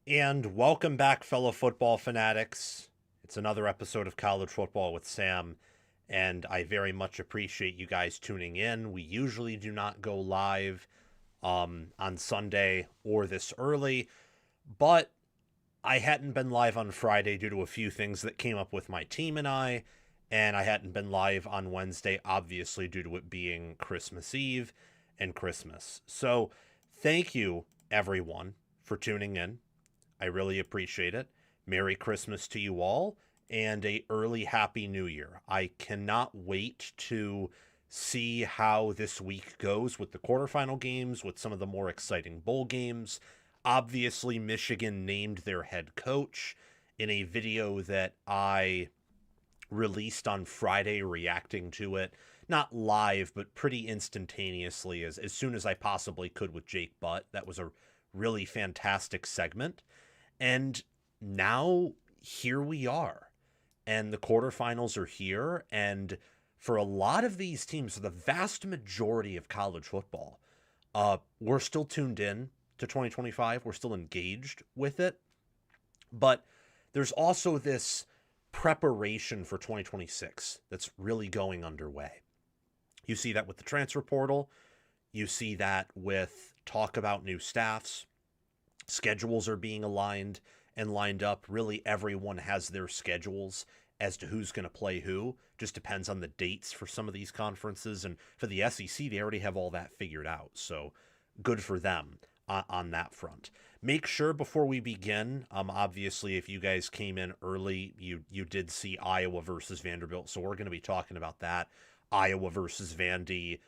And welcome back, fellow football fanatics. It's another episode of College Football with Sam, and I very much appreciate you guys tuning in. We usually do not go live on Sunday or this early, but I hadn't been live on Friday due to a few things that came up with my team and I hadn't been live on Wednesday, obviously, due to it being Christmas Eve and Christmas. So, thank you, everyone, for tuning in. I really appreciate it. Merry Christmas to you all and a early Happy New Year. I cannot wait to see how this week goes with the quarterfinal games, with some of the more exciting bowl games. Obviously, Michigan named their head coach in a video that I released on Friday reacting to it. Not live, but pretty instantaneously as soon as I possibly could with Jake Butt. That was a really fantastic segment. And now here we are. And the quarterfinals are here. And for a lot of these teams, the vast majority of college football, we're still tuned in to 2025. We're still engaged with it. But there's also this preparation for 2026 that's really going underway. You see that with the transfer portal. You see that with talk about new staffs. Schedules are being aligned and lined up. Really, everyone has their schedules as to who's going to play who. Just depends on the dates for some of these conferences. And for the SEC, they already have all that figured out. So good for them on that front. Make sure before we begin, obviously, if you guys came in early, you did see Iowa versus Vanderbilt. So we're going to be talking about that. Iowa versus Vandy,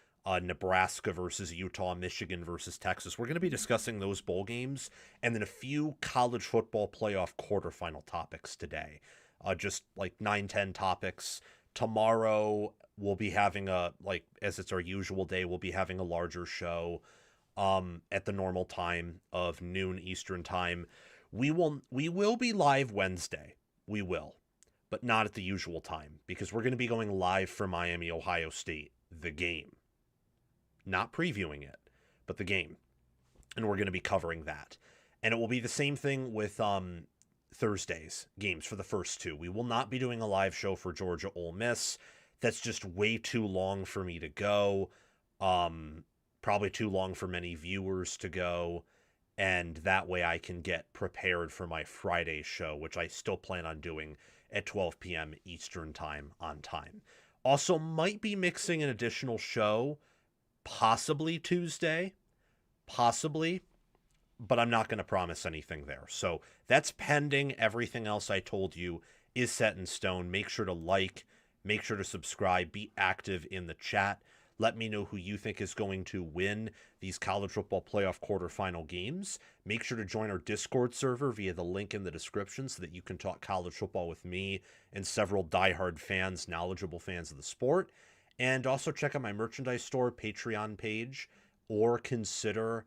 Nebraska versus Utah, Michigan versus Texas. We're going to be discussing those bowl games and then a few college football playoff quarterfinal topics today. Just like 9-10 topics. Tomorrow we'll be having as it's our usual day, we'll be having a larger show at the normal time of noon Eastern time. We will be live Wednesday. We will, but not at the usual time because we're going to be going live for Miami, Ohio State, the game. Not previewing it, but the game. And we're going to be covering that. And it will be the same thing with Thursday's games for the first two. We will not be doing a live show for Georgia Ole Miss. That's just way too long for me to go. Probably too long for many viewers to go. And that way I can get prepared for my Friday show, which I still plan on doing at 12 p.m. Eastern time on time. Also, might be mixing an additional show, possibly Tuesday, possibly, but I'm not going to promise anything there. So that's pending. Everything else I told you is set in stone. Make sure to like, make sure to subscribe, be active in the chat. Let me know who you think is going to win these college football playoff quarterfinal games. Make sure to join our Discord server via the link in the description so that you can talk college football with me and several diehard fans, knowledgeable fans of the sport. And also check out my merchandise store, Patreon page, or consider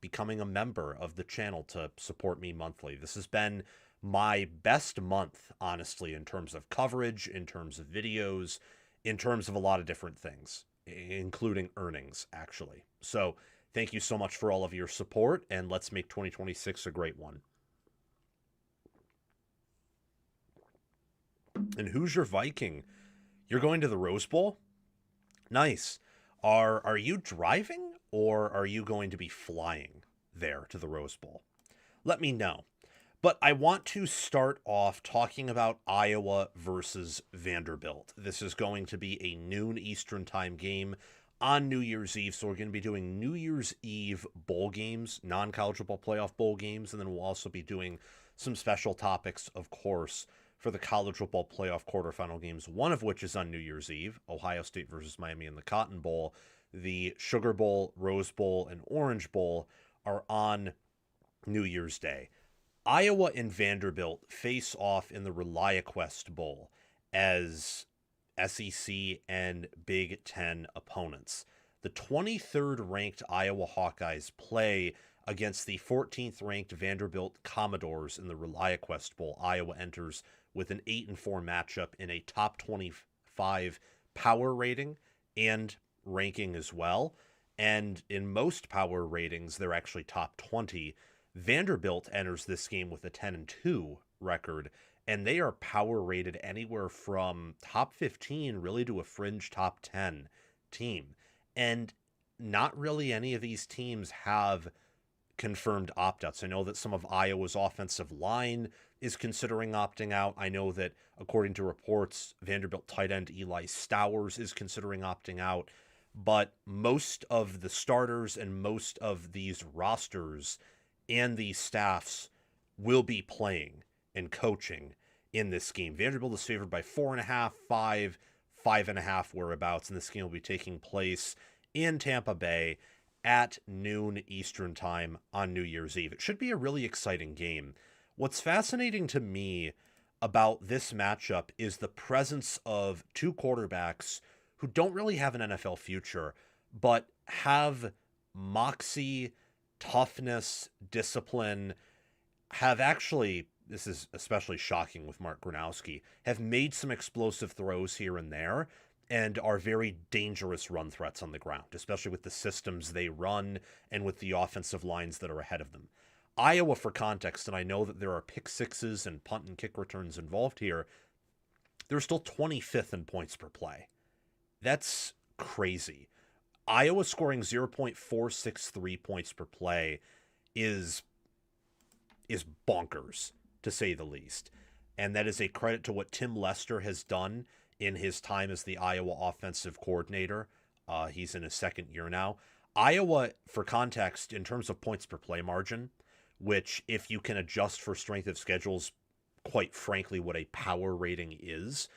becoming a member of the channel to support me monthly. This has been my best month, honestly, in terms of coverage, in terms of videos, in terms of a lot of different things, including earnings, actually. So thank you so much for all of your support, and let's make 2026 a great one. And who's your Viking? You're going to the Rose Bowl? Nice. Are you driving or are you going to be flying there to the Rose Bowl? Let me know. But I want to start off talking about Iowa versus Vanderbilt. This is going to be a noon Eastern time game on New Year's Eve. So we're going to be doing New Year's Eve bowl games, non-college football playoff bowl games, and then we'll also be doing some special topics, of course, for the college football playoff quarterfinal games, one of which is on New Year's Eve, Ohio State versus Miami in the Cotton Bowl. The Sugar Bowl, Rose Bowl, and Orange Bowl are on New Year's Day. Iowa and Vanderbilt face off in the ReliaQuest Bowl as SEC and Big Ten opponents. The 23rd ranked Iowa Hawkeyes play against the 14th ranked Vanderbilt Commodores in the ReliaQuest Bowl. Iowa enters with an 8-4 matchup in a top 25 power rating and ranking as well. And in most power ratings, they're actually top 20. Vanderbilt enters this game with a 10-2 record, and they are power rated anywhere from top 15 really to a fringe top 10 team. And not really any of these teams have confirmed opt-outs. I know that some of Iowa's offensive line is considering opting out. I know that, according to reports, Vanderbilt tight end Eli Stowers is considering opting out. But most of the starters and most of these rosters and these staffs will be playing and coaching in this game. Vanderbilt is favored by 4.5, 5, 5.5 whereabouts, and this game will be taking place in Tampa Bay at noon Eastern time on New Year's Eve. It should be a really exciting game. What's fascinating to me about this matchup is the presence of two quarterbacks who don't really have an NFL future, but have moxie, toughness, discipline, have actually, this is especially shocking with Mark Gronowski, have made some explosive throws here and there and are very dangerous run threats on the ground, especially with the systems they run and with the offensive lines that are ahead of them. Iowa, for context, and I know that there are pick sixes and punt and kick returns involved here, they're still 25th in points per play. That's crazy. Iowa scoring 0.463 points per play is bonkers, to say the least. And that is a credit to what Tim Lester has done in his time as the Iowa offensive coordinator. He's in his second year now. Iowa, for context, in terms of points per play margin, which if you can adjust for strength of schedules, quite frankly, what a power rating is,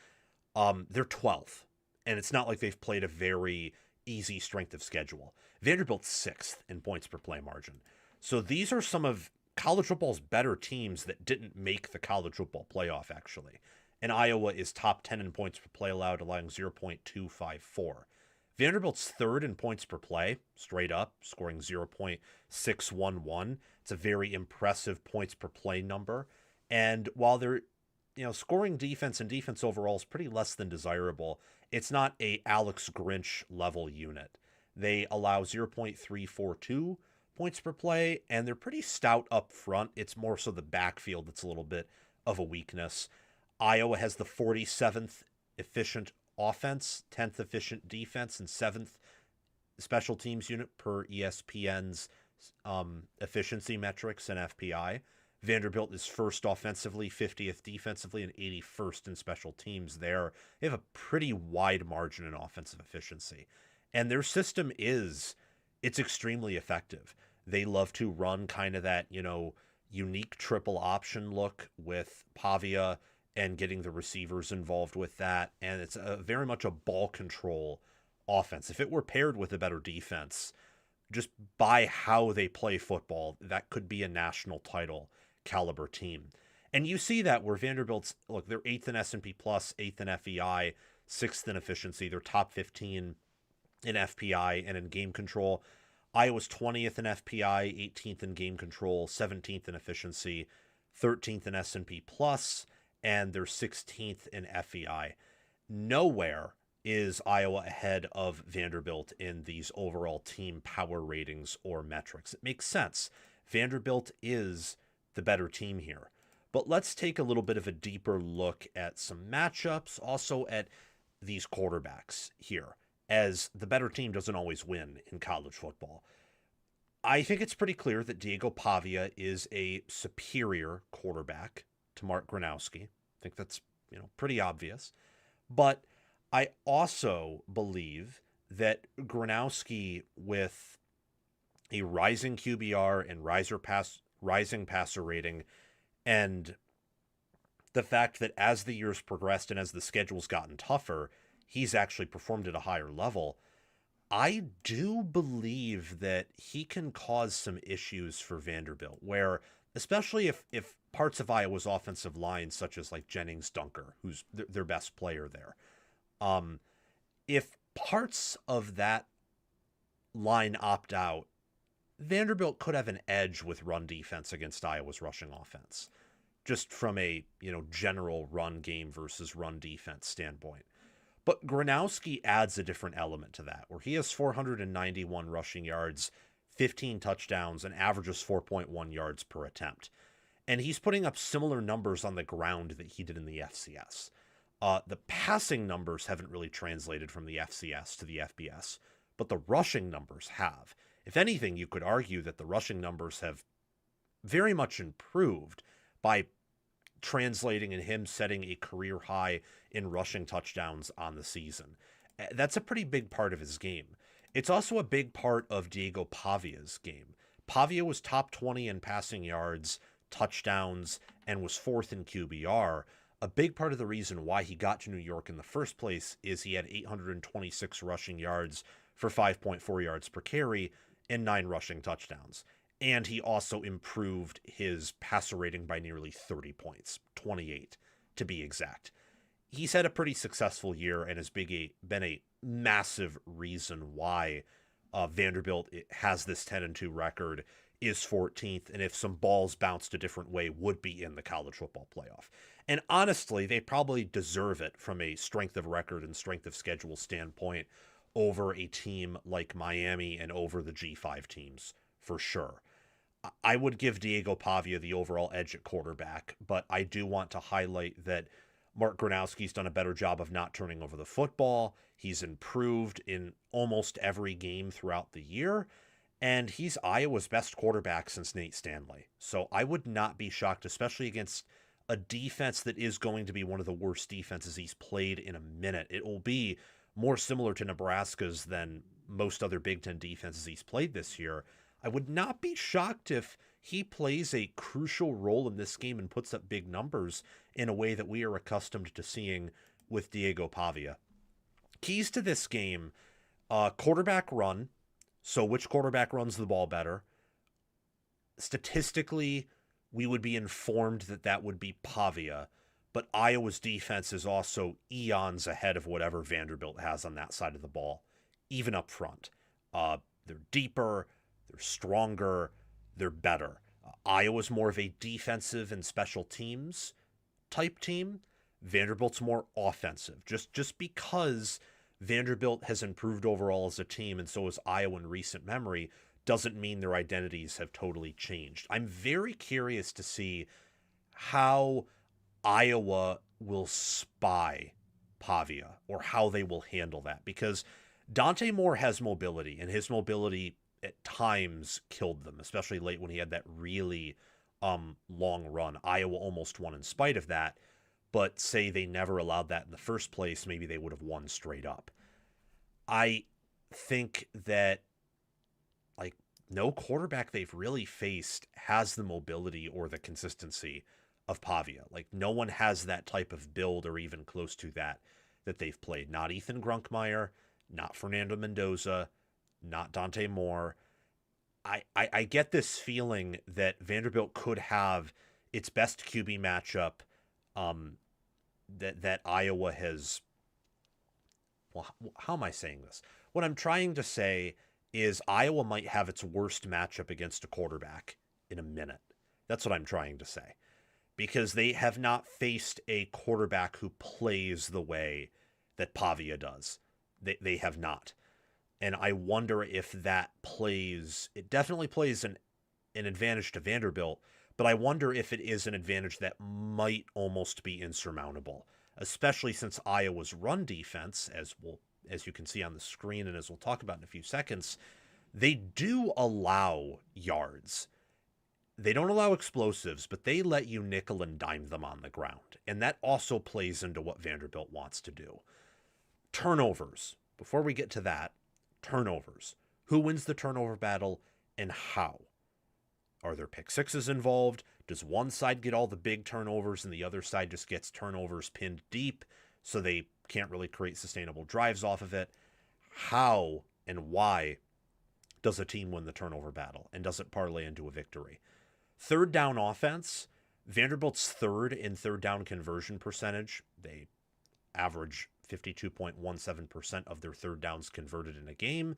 they're 12th. And it's not like they've played a very easy strength of schedule. Vanderbilt's 6th in points per play margin. So these are some of college football's better teams that didn't make the college football playoff, actually. And Iowa is top 10 in points per play allowed, allowing 0.254. Vanderbilt's 3rd in points per play, straight up, scoring 0.611. It's a very impressive points per play number. And while they're, scoring defense and defense overall is pretty less than desirable, it's not a Alex Grinch level unit. They allow 0.342 points per play, and they're pretty stout up front. It's more so the backfield that's a little bit of a weakness. Iowa has the 47th efficient offense, 10th efficient defense, and 7th special teams unit per ESPN's efficiency metrics and FPI. Vanderbilt is 1st offensively, 50th defensively, and 81st in special teams there. They have a pretty wide margin in offensive efficiency. And their system it's extremely effective. They love to run kind of that, unique triple option look with Pavia and getting the receivers involved with that. And it's very much a ball control offense. If it were paired with a better defense, just by how they play football, that could be a national title caliber team. And you see that where Vanderbilt's, look, they're 8th in S&P Plus, 8th in FEI, 6th in efficiency. They're top 15 in FPI and in game control. Iowa's 20th in FPI, 18th in game control, 17th in efficiency, 13th in S&P Plus, and they're 16th in FEI. Nowhere is Iowa ahead of Vanderbilt in these overall team power ratings or metrics. It makes sense. Vanderbilt is the better team here. But let's take a little bit of a deeper look at some matchups, also at these quarterbacks here, as the better team doesn't always win in college football. I think it's pretty clear that Diego Pavia is a superior quarterback to Mark Gronowski. I think that's, pretty obvious. But I also believe that Gronowski, with a rising QBR and rising passer rating, and the fact that as the years progressed and as the schedule's gotten tougher, he's actually performed at a higher level. I do believe that he can cause some issues for Vanderbilt, where, especially if parts of Iowa's offensive line, such as like Jennings Dunker, who's their best player there, if parts of that line opt out, Vanderbilt could have an edge with run defense against Iowa's rushing offense, just from a, general run game versus run defense standpoint. But Gronowski adds a different element to that, where he has 491 rushing yards, 15 touchdowns, and averages 4.1 yards per attempt. And he's putting up similar numbers on the ground that he did in the FCS. The passing numbers haven't really translated from the FCS to the FBS, but the rushing numbers have. If anything, you could argue that the rushing numbers have very much improved by translating and him setting a career high in rushing touchdowns on the season. That's a pretty big part of his game. It's also a big part of Diego Pavia's game. Pavia was top 20 in passing yards, touchdowns, and was fourth in QBR. A big part of the reason why he got to New York in the first place is he had 826 rushing yards for 5.4 yards per carry and 9 rushing touchdowns. And he also improved his passer rating by nearly 30 points, 28 to be exact. He's had a pretty successful year and has been a massive reason why Vanderbilt has this 10-2 record, is 14th, and if some balls bounced a different way, would be in the college football playoff. And honestly, they probably deserve it from a strength of record and strength of schedule standpoint over a team like Miami and over the G5 teams, for sure. I would give Diego Pavia the overall edge at quarterback, but I do want to highlight that Mark Gronowski's done a better job of not turning over the football. He's improved in almost every game throughout the year, and he's Iowa's best quarterback since Nate Stanley. So I would not be shocked, especially against a defense that is going to be one of the worst defenses he's played in a minute. It will be more similar to Nebraska's than most other Big Ten defenses he's played this year. I would not be shocked if he plays a crucial role in this game and puts up big numbers in a way that we are accustomed to seeing with Diego Pavia. Keys to this game, quarterback run. So which quarterback runs the ball better? Statistically, we would be informed that that would be Pavia, but Iowa's defense is also eons ahead of whatever Vanderbilt has on that side of the ball, even up front. They're deeper, they're stronger, they're better. Iowa's more of a defensive and special teams type team. Vanderbilt's more offensive, just because Vanderbilt has improved overall as a team, and so has Iowa in recent memory, doesn't mean their identities have totally changed. I'm very curious to see how Iowa will spy Pavia or how they will handle that, because Dante Moore has mobility, and his mobility at times killed them, especially late when he had that really long run. Iowa almost won in spite of that, but say they never allowed that in the first place, maybe they would have won straight up. I think that no quarterback they've really faced has the mobility or the consistency of Pavia. No one has that type of build or even close to that they've played. Not Ethan Grunkmeyer, not Fernando Mendoza, not Dante Moore. I get this feeling that Vanderbilt could have its best QB matchup that Iowa has. Well, how am I saying this? What I'm trying to say is Iowa might have its worst matchup against a quarterback in a minute. That's what I'm trying to say. Because they have not faced a quarterback who plays the way that Pavia does. They have not. And I wonder if that plays, it definitely plays an advantage to Vanderbilt, but I wonder if it is an advantage that might almost be insurmountable, especially since Iowa's run defense, as you can see on the screen and as we'll talk about in a few seconds, they do allow yards. They don't allow explosives, but they let you nickel and dime them on the ground. And that also plays into what Vanderbilt wants to do. Turnovers. Before we get to that, turnovers. Who wins the turnover battle and how? Are there pick sixes involved? Does one side get all the big turnovers and the other side just gets turnovers pinned deep so they can't really create sustainable drives off of it? How and why does a team win the turnover battle, and does it parlay into a victory? Third down offense, Vanderbilt's third in third down conversion percentage. They average 52.17% of their third downs converted in a game.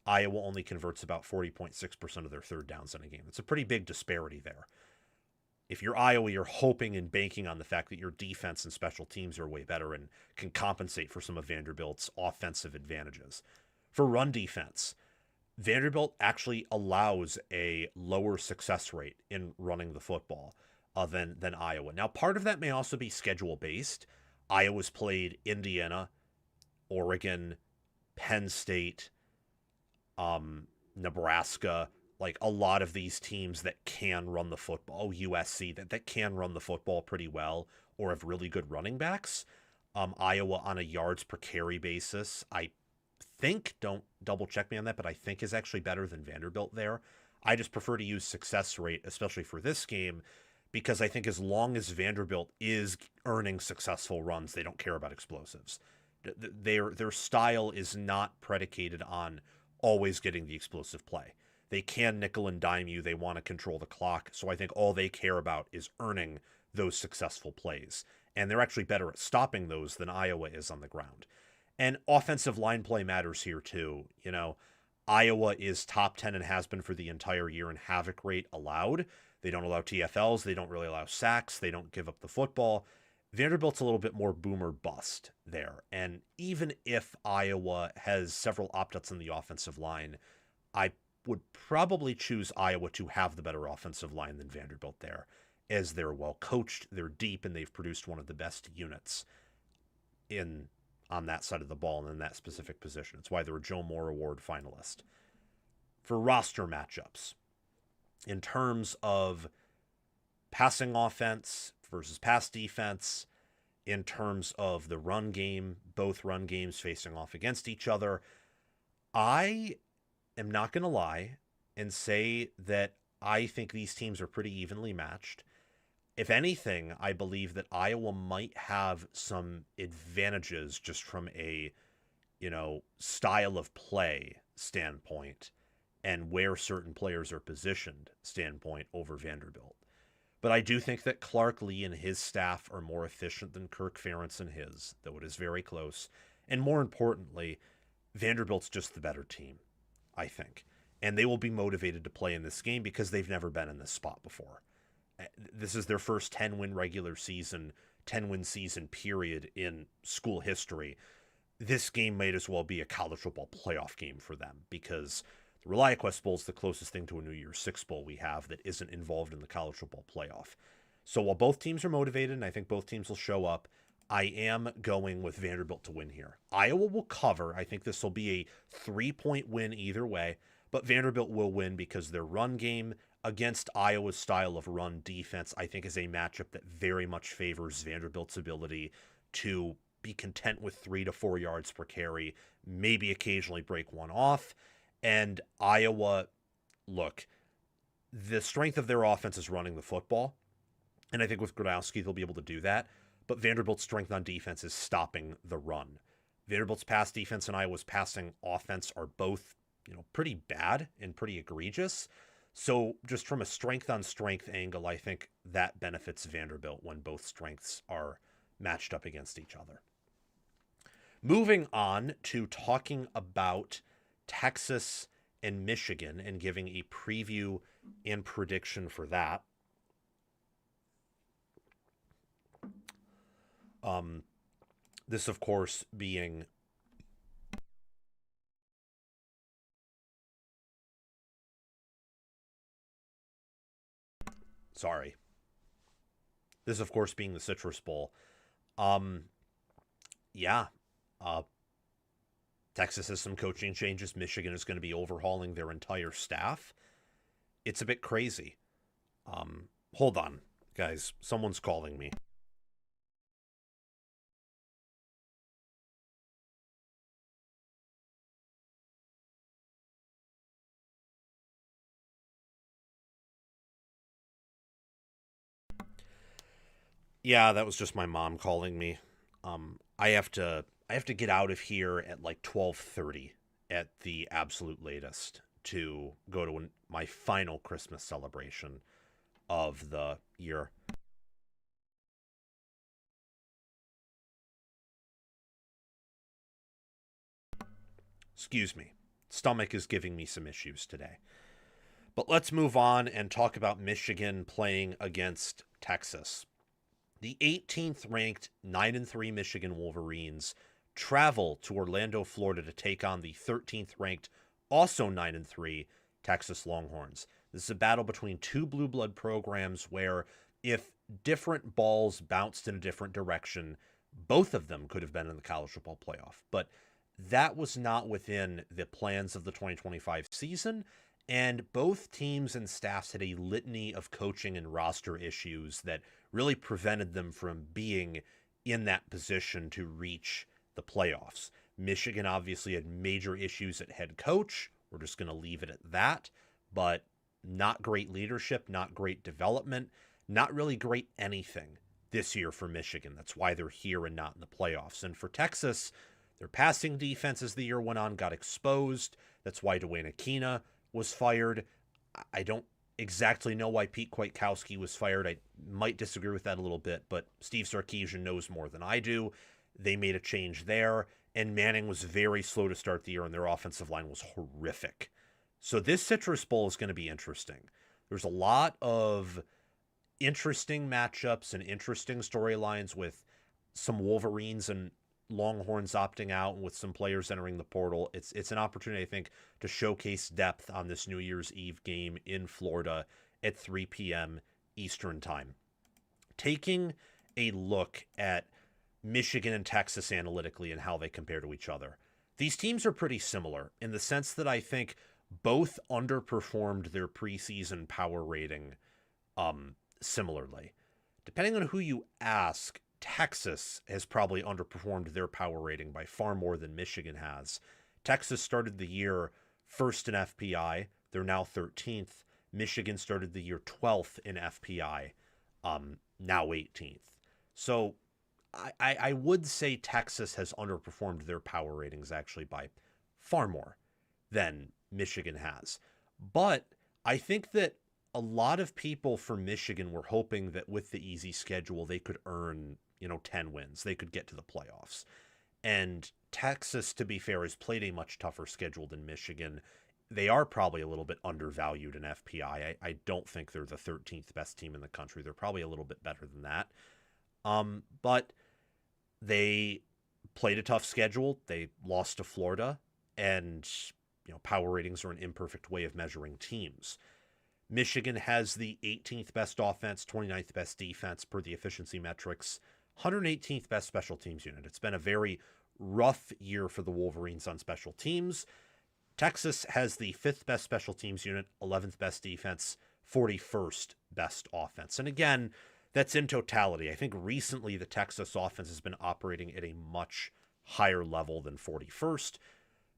Iowa only converts about 40.6% of their third downs in a game. It's a pretty big disparity there. If you're Iowa, you're hoping and banking on the fact that your defense and special teams are way better and can compensate for some of Vanderbilt's offensive advantages. For run defense, Vanderbilt actually allows a lower success rate in running the football than Iowa. Now, part of that may also be schedule based. Iowa's played Indiana, Oregon, Penn State, Nebraska, like a lot of these teams that can run the football, USC, that can run the football pretty well or have really good running backs. Iowa on a yards per carry basis, I think, don't double check me on that, but I think is actually better than Vanderbilt there. I just prefer to use success rate, especially for this game, because I think as long as Vanderbilt is earning successful runs, they don't care about explosives. Their style is not predicated on always getting the explosive play. They can nickel and dime you. They want to control the clock. So I think all they care about is earning those successful plays. And they're actually better at stopping those than Iowa is on the ground. And offensive line play matters here too. You know, Iowa is top 10 and has been for the entire year in havoc rate allowed. They don't allow TFLs. They don't really allow sacks. They don't give up the football. Vanderbilt's a little bit more boomer bust there. And even if Iowa has several opt-outs on the offensive line, I would probably choose Iowa to have the better offensive line than Vanderbilt there, as they're well coached, they're deep, and they've produced one of the best units in on that side of the ball and in that specific position. It's why they're a Joe Moore Award finalist. For roster matchups, in terms of passing offense versus pass defense, in terms of the run game, both run games facing off against each other, I am not going to lie and say that I think these teams are pretty evenly matched. If anything, I believe that Iowa might have some advantages just from a, style of play standpoint and where certain players are positioned standpoint over Vanderbilt. But I do think that Clark Lee and his staff are more efficient than Kirk Ferentz and his, though it is very close. And more importantly, Vanderbilt's just the better team, I think. And they will be motivated to play in this game because they've never been in this spot before. This is their first 10-win regular season, 10-win season period in school history. This game might as well be a college football playoff game for them because the ReliaQuest Bowl is the closest thing to a New Year's Six Bowl we have that isn't involved in the college football playoff. So while both teams are motivated, and I think both teams will show up, I am going with Vanderbilt to win here. Iowa will cover. I think this will be a 3-point win either way, but Vanderbilt will win because their run game against Iowa's style of run defense, I think, is a matchup that very much favors Vanderbilt's ability to be content with 3 to 4 yards per carry, maybe occasionally break one off. And Iowa, look, the strength of their offense is running the football. And I think with Gradowski, they'll be able to do that. But Vanderbilt's strength on defense is stopping the run. Vanderbilt's pass defense and Iowa's passing offense are both, pretty bad and pretty egregious. So just from a strength on strength angle, I think that benefits Vanderbilt when both strengths are matched up against each other. Moving on to talking about Texas and Michigan and giving a preview and prediction for that. This, of course, being This, of course, being the Citrus Bowl. Yeah. Texas has some coaching changes. Michigan is going to be overhauling their entire staff. It's a bit crazy. Hold on, guys. Someone's calling me. Yeah, that was just my mom calling me. I have to get out of here at like 12:30 at the absolute latest to go to my final Christmas celebration of the year. Excuse me. Stomach is giving me some issues today. But let's move on and talk about Michigan playing against Texas. The 18th ranked 9-3 Michigan Wolverines travel to Orlando, Florida to take on the 13th ranked also 9-3 Texas Longhorns. This is a battle between two blue blood programs where if different balls bounced in a different direction, both of them could have been in the college football playoff. But that was not within the plans of the 2025 season. And both teams and staffs had a litany of coaching and roster issues that really prevented them from being in that position to reach the playoffs. Michigan obviously had major issues at head coach. We're just going to leave it at that. But not great leadership, not great development, not really great anything this year for Michigan. That's why they're here and not in the playoffs. And for Texas, their passing defense as the year went on got exposed. That's why Dwayne Akina was fired. I don't exactly know why Pete Kwiatkowski was fired. I might disagree with that a little bit, but Steve Sarkisian knows more than I do. They made a change there, and Manning was very slow to start the year, and their offensive line was horrific. So this Citrus Bowl is going to be interesting. There's a lot of interesting matchups and interesting storylines with some Wolverines and Longhorns opting out and with some players entering the portal. It's an opportunity, I think, to showcase depth on this New Year's Eve game in Florida at 3 p.m. Eastern Time. Taking a look at Michigan and Texas analytically and how they compare to each other. These teams are pretty similar in the sense that I think both underperformed their preseason power rating similarly. Depending on who you ask, Texas has probably underperformed their power rating by far more than Michigan has. Texas started the year first in FPI. They're now 13th. Michigan started the year 12th in FPI, now 18th. So I would say Texas has underperformed their power ratings actually by far more than Michigan has. But I think that a lot of people for Michigan were hoping that with the easy schedule, they could earn, 10 wins. They could get to the playoffs. And Texas, to be fair, has played a much tougher schedule than Michigan. They are probably a little bit undervalued in FPI. I don't think they're the 13th best team in the country. They're probably a little bit better than that. But they played a tough schedule. They lost to Florida. And, power ratings are an imperfect way of measuring teams. Michigan has the 18th best offense, 29th best defense per the efficiency metrics, 118th best special teams unit. It's been a very rough year for the Wolverines on special teams. Texas has the 5th best special teams unit, 11th best defense, 41st best offense. And again, that's in totality. I think recently the Texas offense has been operating at a much higher level than 41st.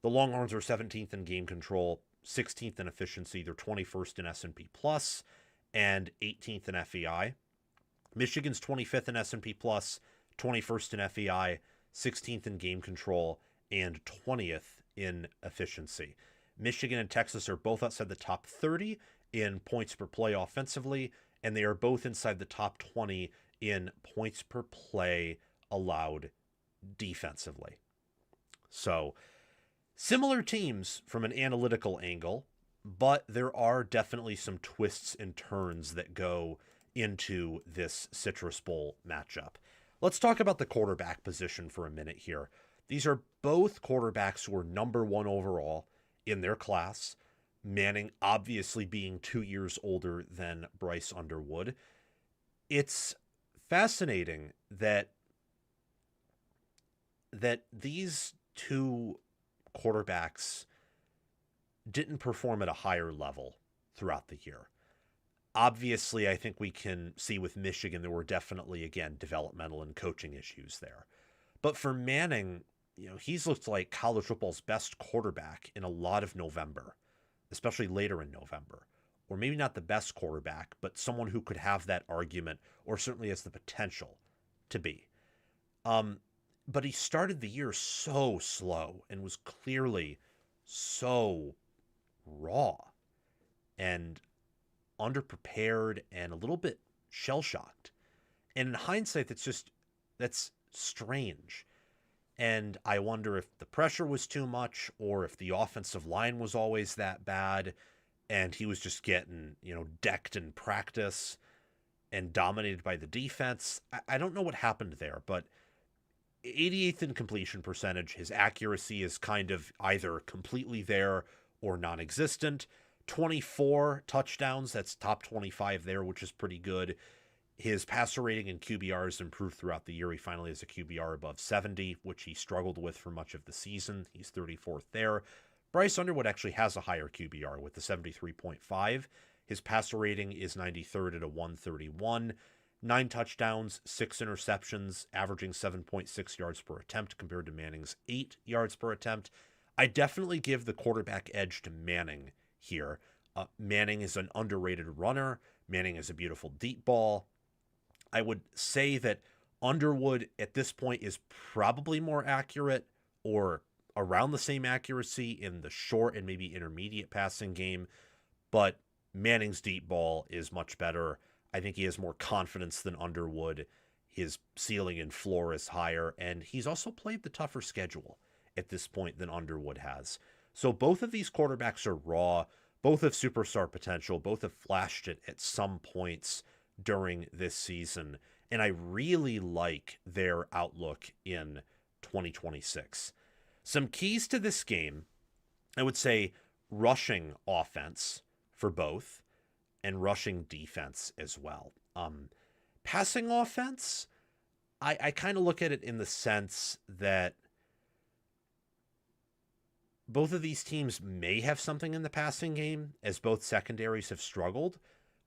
The Longhorns are 17th in game control, 16th in efficiency. They're 21st in S&P Plus and 18th in FEI. Michigan's 25th in S&P Plus, 21st in FEI, 16th in game control, and 20th in efficiency. Michigan and Texas are both outside the top 30 in points per play offensively, and they are both inside the top 20 in points per play allowed defensively. So, similar teams from an analytical angle, but there are definitely some twists and turns that go into this Citrus Bowl matchup. Let's talk about the quarterback position for a minute here. These are both quarterbacks who are number one overall in their class. Manning obviously being 2 years older than Bryce Underwood. It's fascinating that these two quarterbacks didn't perform at a higher level throughout the year. Obviously, I think we can see with Michigan there were definitely, again, developmental and coaching issues there. But for Manning, he's looked like college football's best quarterback in a lot of November, especially later in November. Or maybe not the best quarterback, but someone who could have that argument, or certainly has the potential to be. But he started the year so slow and was clearly so raw and underprepared and a little bit shell-shocked. And in hindsight, that's strange. And I wonder if the pressure was too much or if the offensive line was always that bad and he was just getting, decked in practice and dominated by the defense. I don't know what happened there, but 88th in completion percentage. His accuracy is kind of either completely there or non-existent. 24 touchdowns, that's top 25 there, which is pretty good. His passer rating and QBR has improved throughout the year. He finally has a QBR above 70, which he struggled with for much of the season. He's 34th there. Bryce Underwood actually has a higher QBR with the 73.5. His passer rating is 93rd at a 131. 9 touchdowns, 6 interceptions, averaging 7.6 yards per attempt compared to Manning's 8 yards per attempt. I definitely give the quarterback edge to Manning here. Manning is an underrated runner. Manning is a beautiful deep ball. I would say that Underwood at this point is probably more accurate or around the same accuracy in the short and maybe intermediate passing game, but Manning's deep ball is much better. I think he has more confidence than Underwood. His ceiling and floor is higher, and he's also played the tougher schedule at this point than Underwood has. So both of these quarterbacks are raw. Both have superstar potential. Both have flashed it at some points during this season. And I really like their outlook in 2026. Some keys to this game, I would say rushing offense for both and rushing defense as well. Passing offense, I kind of look at it in the sense that both of these teams may have something in the passing game, as both secondaries have struggled,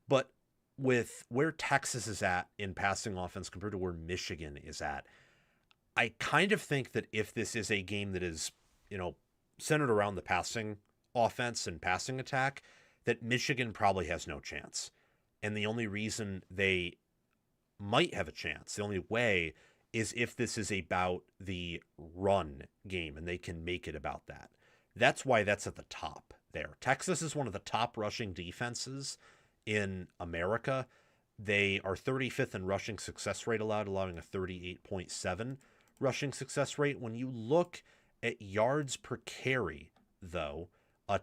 but with where Texas is at in passing offense compared to where Michigan is at, I kind of think that if this is a game that is, centered around the passing offense and passing attack, that Michigan probably has no chance. And the only reason they might have a chance, the only way, is if this is about the run game and they can make it about that. That's why that's at the top there. Texas is one of the top rushing defenses in America. They are 35th in rushing success rate allowed, allowing a 38.7 rushing success rate. When you look at yards per carry, though,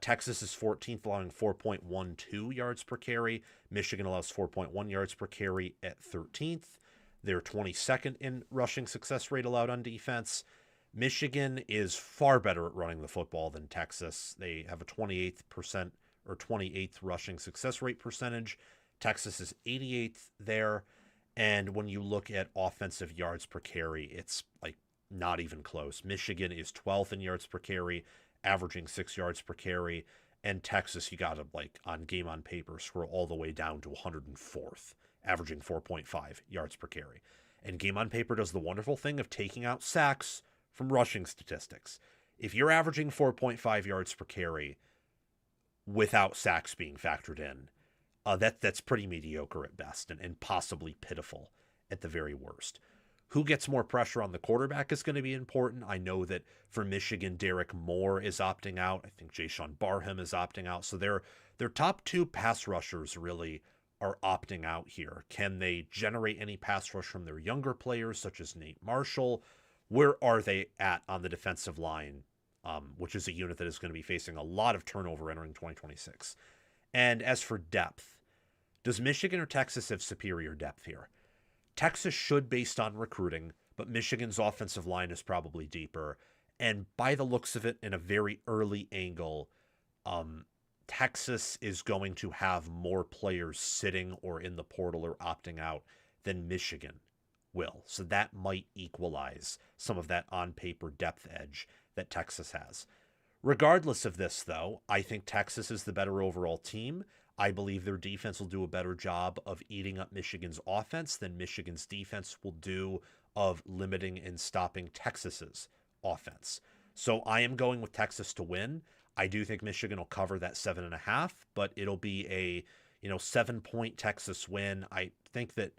Texas is 14th, allowing 4.12 yards per carry. Michigan allows 4.1 yards per carry at 13th. They're 22nd in rushing success rate allowed on defense. Michigan is far better at running the football than Texas. They have a 28th rushing success rate percentage. Texas is 88th there. And when you look at offensive yards per carry, it's like not even close. Michigan is 12th in yards per carry, averaging 6 yards per carry. And Texas, you got to, on game on paper, scroll all the way down to 104th, averaging 4.5 yards per carry. And game on paper does the wonderful thing of taking out sacks from rushing statistics. If you're averaging 4.5 yards per carry without sacks being factored in, that's pretty mediocre at best and possibly pitiful at the very worst. Who gets more pressure on the quarterback is going to be important. I know that for Michigan, Derek Moore is opting out. I think Jayshon Barham is opting out. So their top 2 pass rushers really are opting out here. Can they generate any pass rush from their younger players, such as Nate Marshall? Where are they at on the defensive line, which is a unit that is going to be facing a lot of turnover entering 2026? And as for depth, does Michigan or Texas have superior depth here? Texas should based on recruiting, but Michigan's offensive line is probably deeper. And by the looks of it, in a very early angle, Texas is going to have more players sitting or in the portal or opting out than Michigan will. So that might equalize some of that on-paper depth edge that Texas has. Regardless of this, though, I think Texas is the better overall team. I believe their defense will do a better job of eating up Michigan's offense than Michigan's defense will do of limiting and stopping Texas's offense. So I am going with Texas to win. I do think Michigan will cover that 7.5, but it'll be a 7-point Texas win. I think that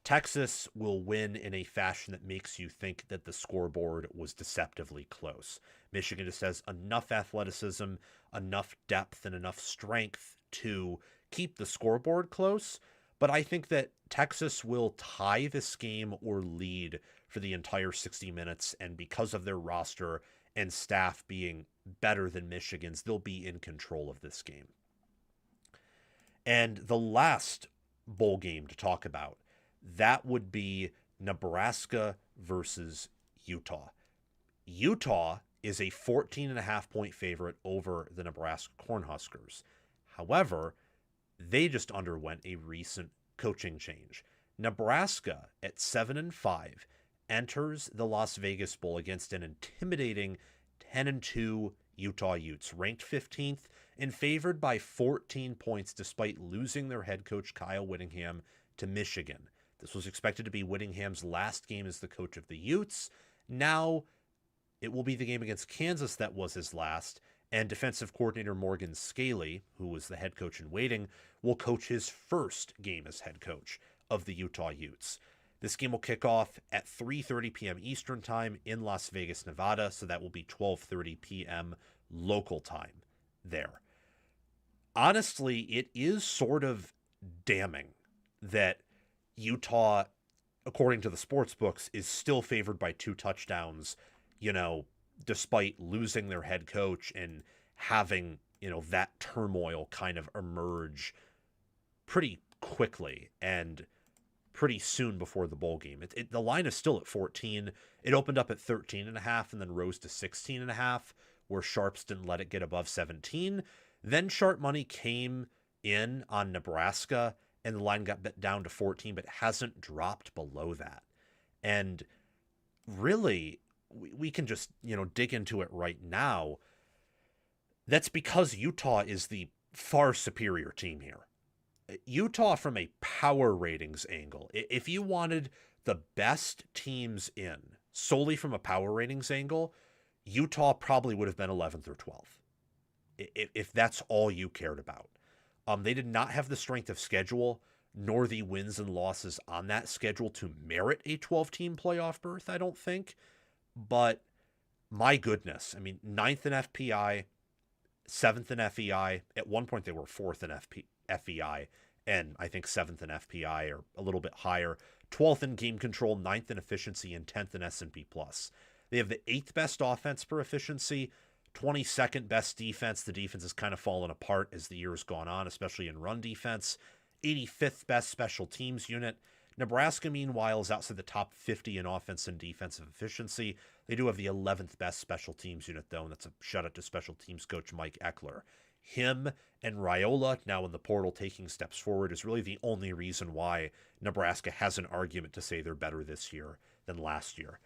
Texas will win in a fashion that makes you think that the scoreboard was deceptively close. Michigan just has enough athleticism, enough depth, and enough strength to keep the scoreboard close. But I think that Texas will tie this game or lead for the entire 60 minutes. And because of their roster and staff being better than Michigan's, they'll be in control of this game. And the last bowl game to talk about, that would be Nebraska versus Utah. Utah is a 14.5-point favorite over the Nebraska Cornhuskers. However, they just underwent a recent coaching change. Nebraska at 7-5 enters the Las Vegas Bowl against an intimidating 10-2 Utah Utes, ranked 15th and favored by 14 points despite losing their head coach Kyle Whittingham to Michigan. This was expected to be Whittingham's last game as the coach of the Utes. Now it will be the game against Kansas that was his last, and defensive coordinator Morgan Scaley, who was the head coach in waiting, will coach his first game as head coach of the Utah Utes. This game will kick off at 3:30 p.m. Eastern Time in Las Vegas, Nevada, so that will be 12:30 p.m. local time there. Honestly, it is sort of damning that Utah, according to the sports books, is still favored by 2 touchdowns, despite losing their head coach and having, that turmoil kind of emerge pretty quickly and pretty soon before the bowl game. The line is still at 14. It opened up at 13.5 and then rose to 16.5, where Sharps didn't let it get above 17. Then sharp money came in on Nebraska, and the line got down to 14, but hasn't dropped below that. And really, we can just, dig into it right now. That's because Utah is the far superior team here. Utah, from a power ratings angle, if you wanted the best teams in solely from a power ratings angle, Utah probably would have been 11th or 12th, if that's all you cared about. They did not have the strength of schedule nor the wins and losses on that schedule to merit a 12-team playoff berth, I don't think. But my goodness, 9th in FPI, 7th in FEI. At one point, they were 4th in FEI, and I think 7th in FPI, or a little bit higher. 12th in game control, 9th in efficiency, and 10th in S&P+. They have the 8th best offense per efficiency, 22nd best defense. The defense has kind of fallen apart as the year has gone on, especially in run defense. 85th best special teams unit. Nebraska, meanwhile, is outside the top 50 in offense and defensive efficiency. They do have the 11th best special teams unit, though, and that's a shout-out to special teams coach Mike Eckler. Him and Raiola, now in the portal taking steps forward, is really the only reason why Nebraska has an argument to say they're better this year than last year.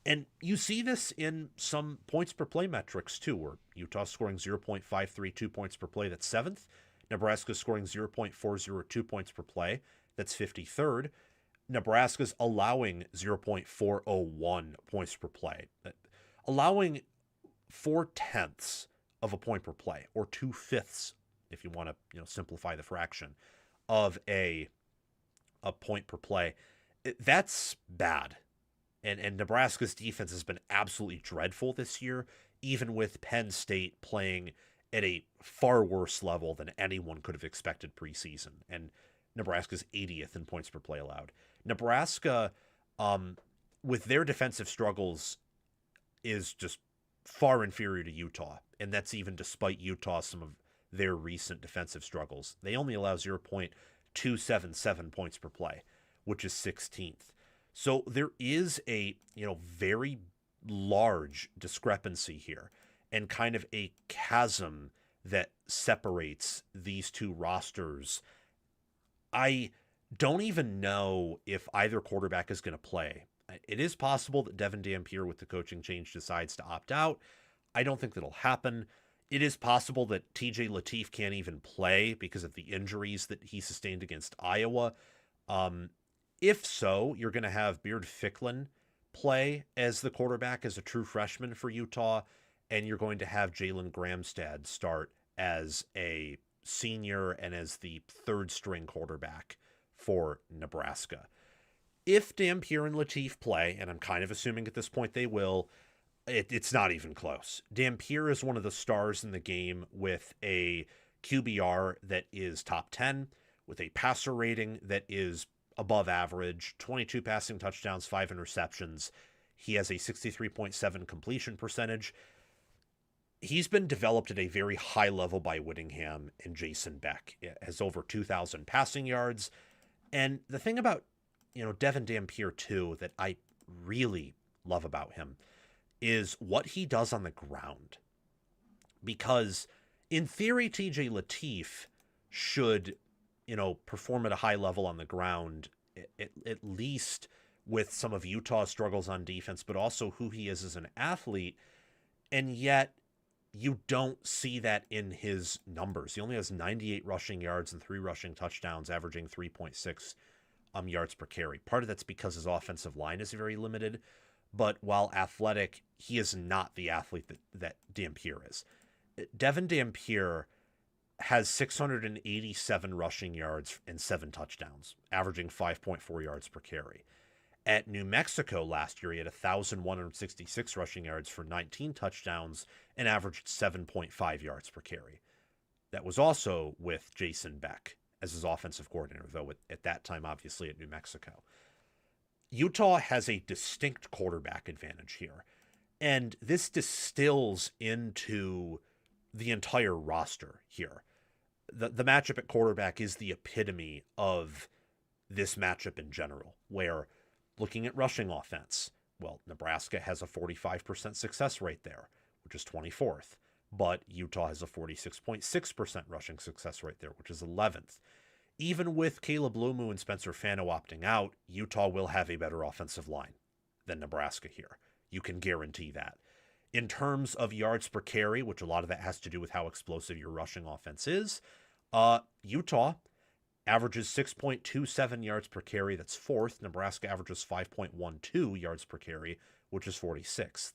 And you see this in some points per play metrics, too, where Utah scoring 0.532 points per play, that's 7th. Nebraska scoring 0.402 points per play, that's 53rd. Nebraska's allowing 0.401 points per play, allowing 4/10 of a point per play, or 2/5, if you want to simplify the fraction, of a point per play. That's bad. And Nebraska's defense has been absolutely dreadful this year, even with Penn State playing at a far worse level than anyone could have expected preseason. And Nebraska's 80th in points per play allowed. Nebraska, with their defensive struggles, is just far inferior to Utah. And that's even despite Utah, some of their recent defensive struggles. They only allow 0.277 points per play, which is 16th. So there is a, very large discrepancy here and kind of a chasm that separates these two rosters. I don't even know if either quarterback is going to play. It is possible that Devin Dampier, with the coaching change, decides to opt out. I don't think that'll happen. It is possible that TJ Lateef can't even play because of the injuries that he sustained against Iowa. If so, you're going to have Beard Ficklin play as the quarterback as a true freshman for Utah, and you're going to have Jalen Gramstad start as a senior and as the third-string quarterback for Nebraska. If Dampier and Lateef play, and I'm kind of assuming at this point they will, it's not even close. Dampier is one of the stars in the game with a QBR that is top 10, with a passer rating that is above average, 22 passing touchdowns, 5 interceptions. He has a 63.7 completion percentage. He's been developed at a very high level by Whittingham and Jason Beck. It has over 2,000 passing yards. And the thing about, Devin Dampier, too, that I really love about him is what he does on the ground. Because in theory, TJ Lateef should, perform at a high level on the ground, at least with some of Utah's struggles on defense, but also who he is as an athlete. And yet you don't see that in his numbers. He only has 98 rushing yards and 3 rushing touchdowns, averaging 3.6 yards per carry. Part of that's because his offensive line is very limited, but while athletic, he is not the athlete that Dampier is. Devin Dampier has 687 rushing yards and 7 touchdowns, averaging 5.4 yards per carry. At New Mexico last year, he had 1,166 rushing yards for 19 touchdowns and averaged 7.5 yards per carry. That was also with Jason Beck as his offensive coordinator, though at that time, obviously, at New Mexico. Utah has a distinct quarterback advantage here, and this distills into the entire roster here. The matchup at quarterback is the epitome of this matchup in general, where looking at rushing offense, well, Nebraska has a 45% success rate there, which is 24th, but Utah has a 46.6% rushing success rate there, which is 11th. Even with Caleb Lomu and Spencer Fano opting out, Utah will have a better offensive line than Nebraska here. You can guarantee that. In terms of yards per carry, which a lot of that has to do with how explosive your rushing offense is, Utah averages 6.27 yards per carry. That's 4th. Nebraska averages 5.12 yards per carry, which is 46th.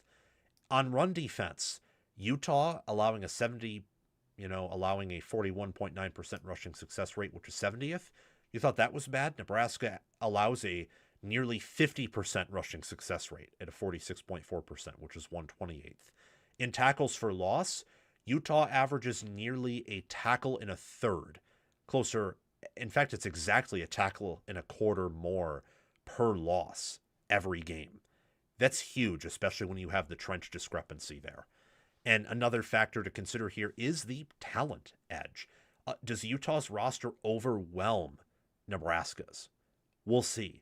On run defense, Utah allowing a 41.9% rushing success rate, which is 70th. You thought that was bad? Nebraska allows a nearly 50% rushing success rate at a 46.4%, which is 128th. In tackles for loss, Utah averages nearly a tackle and a third. Closer, in fact, it's exactly a tackle and a quarter more per loss every game. That's huge, especially when you have the trench discrepancy there. And another factor to consider here is the talent edge. Does Utah's roster overwhelm Nebraska's? We'll see.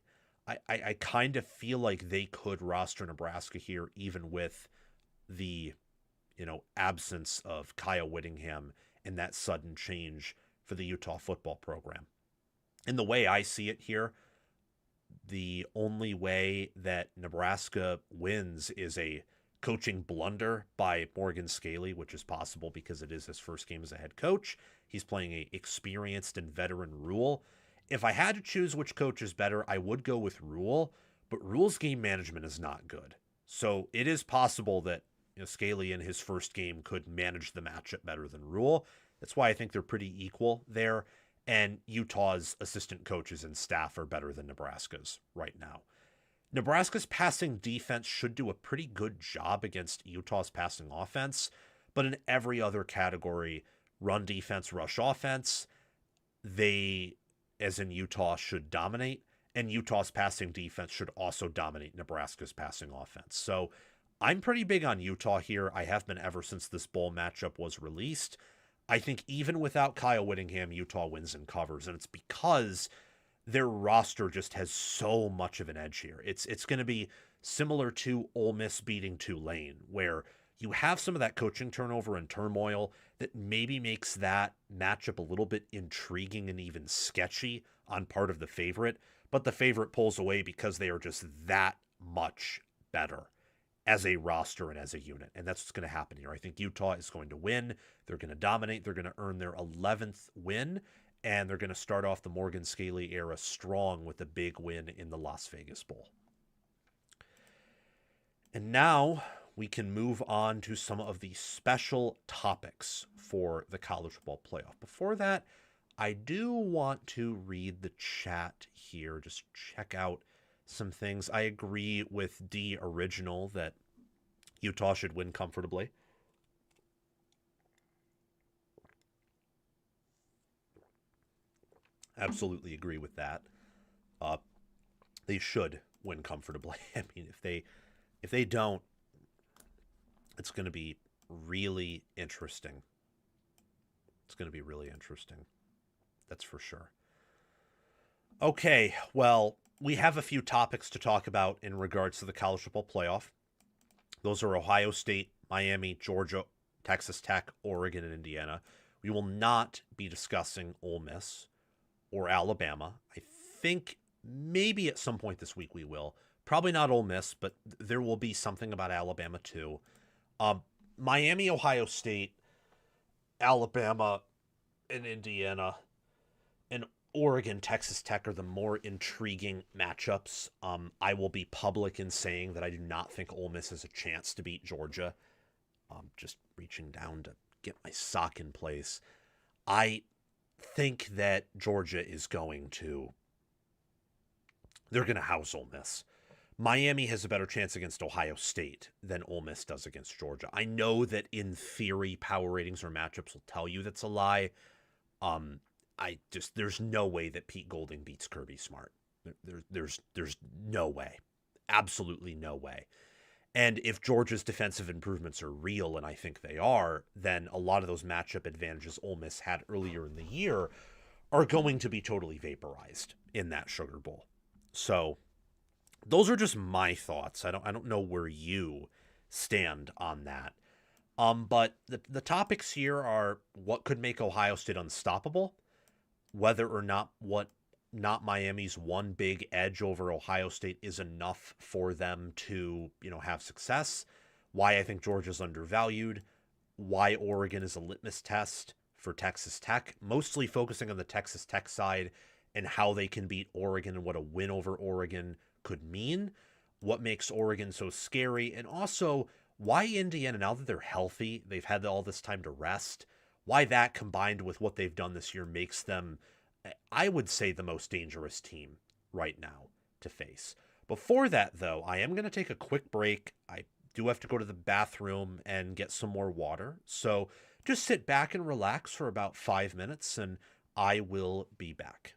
I kind of feel like they could roster Nebraska here, even with the, absence of Kyle Whittingham and that sudden change for the Utah football program. And the way I see it here, the only way that Nebraska wins is a coaching blunder by Morgan Scaley, which is possible because it is his first game as a head coach. He's playing a experienced and veteran Rule. If I had to choose which coach is better, I would go with Rule, but Rule's game management is not good. So it is possible that Scaley in his first game could manage the matchup better than Rule. That's why I think they're pretty equal there. And Utah's assistant coaches and staff are better than Nebraska's right now. Nebraska's passing defense should do a pretty good job against Utah's passing offense, but in every other category, run defense, rush offense, they, as in Utah, should dominate, and Utah's passing defense should also dominate Nebraska's passing offense. So I'm pretty big on Utah here. I have been ever since this bowl matchup was released. I think even without Kyle Whittingham, Utah wins and covers, and it's because their roster just has so much of an edge here. It's going to be similar to Ole Miss beating Tulane, where you have some of that coaching turnover and turmoil that maybe makes that matchup a little bit intriguing and even sketchy on part of the favorite, but the favorite pulls away because they are just that much better as a roster and as a unit. And that's what's going to happen here. I think Utah is going to win. They're going to dominate. They're going to earn their 11th win. And they're going to start off the Morgan Scaley era strong with a big win in the Las Vegas Bowl. And now we can move on to some of the special topics for the college football playoff. Before that, I do want to read the chat here, just check out some things. I agree with D Original that Utah should win comfortably. Absolutely agree with that. They should win comfortably. I mean, if they don't, it's going to be really interesting. It's going to be really interesting. That's for sure. Okay, well, we have a few topics to talk about in regards to the college football playoff. Those are Ohio State, Miami, Georgia, Texas Tech, Oregon, and Indiana. We will not be discussing Ole Miss or Alabama. I think maybe at some point this week we will. Probably not Ole Miss, but there will be something about Alabama too. Um, Miami, Ohio State, Alabama, and Indiana, and Oregon, Texas Tech are the more intriguing matchups. I will be public in saying that I do not think Ole Miss has a chance to beat Georgia. Just reaching down to get my sock in place. I think that Georgia is going to. They're going to house Ole Miss. Miami has a better chance against Ohio State than Ole Miss does against Georgia. I know that in theory, power ratings or matchups will tell you that's a lie. Um, there's no way that Pete Golding beats Kirby Smart. There's no way, absolutely no way. And if Georgia's defensive improvements are real, and I think they are, then a lot of those matchup advantages Ole Miss had earlier in the year are going to be totally vaporized in that Sugar Bowl. So those are just my thoughts. I don't know where you stand on that. But the topics here are what could make Ohio State unstoppable, whether or not Miami's one big edge over Ohio State is enough for them to, have success, why I think Georgia's undervalued, why Oregon is a litmus test for Texas Tech, mostly focusing on the Texas Tech side and how they can beat Oregon and what a win over Oregon could mean, what makes Oregon so scary, and also why Indiana, now that they're healthy, they've had all this time to rest, why that combined with what they've done this year makes them, I would say, the most dangerous team right now to face. Before that, though, I am going to take a quick break. I do have to go to the bathroom and get some more water. So just sit back and relax for about 5 minutes, and I will be back.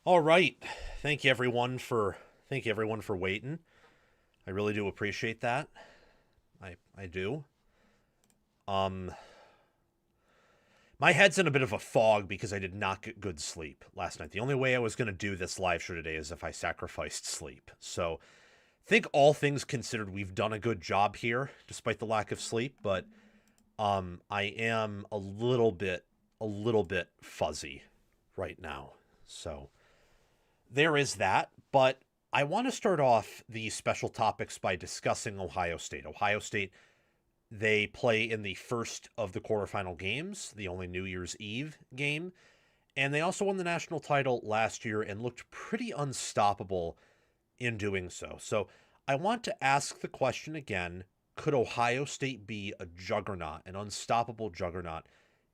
All right. Thank you everyone for waiting. I really do appreciate that. I do. Um my head's in a bit of a fog because I did not get good sleep last night. The only way I was going to do this live show today is if I sacrificed sleep. So, I think all things considered we've done a good job here despite the lack of sleep, but I am a little bit fuzzy right now. So, there is that, but I want to start off the special topics by discussing Ohio State. Ohio State, they play in the first of the quarterfinal games, the only New Year's Eve game, and they also won the national title last year and looked pretty unstoppable in doing so. So I want to ask the question again, could Ohio State be a juggernaut, an unstoppable juggernaut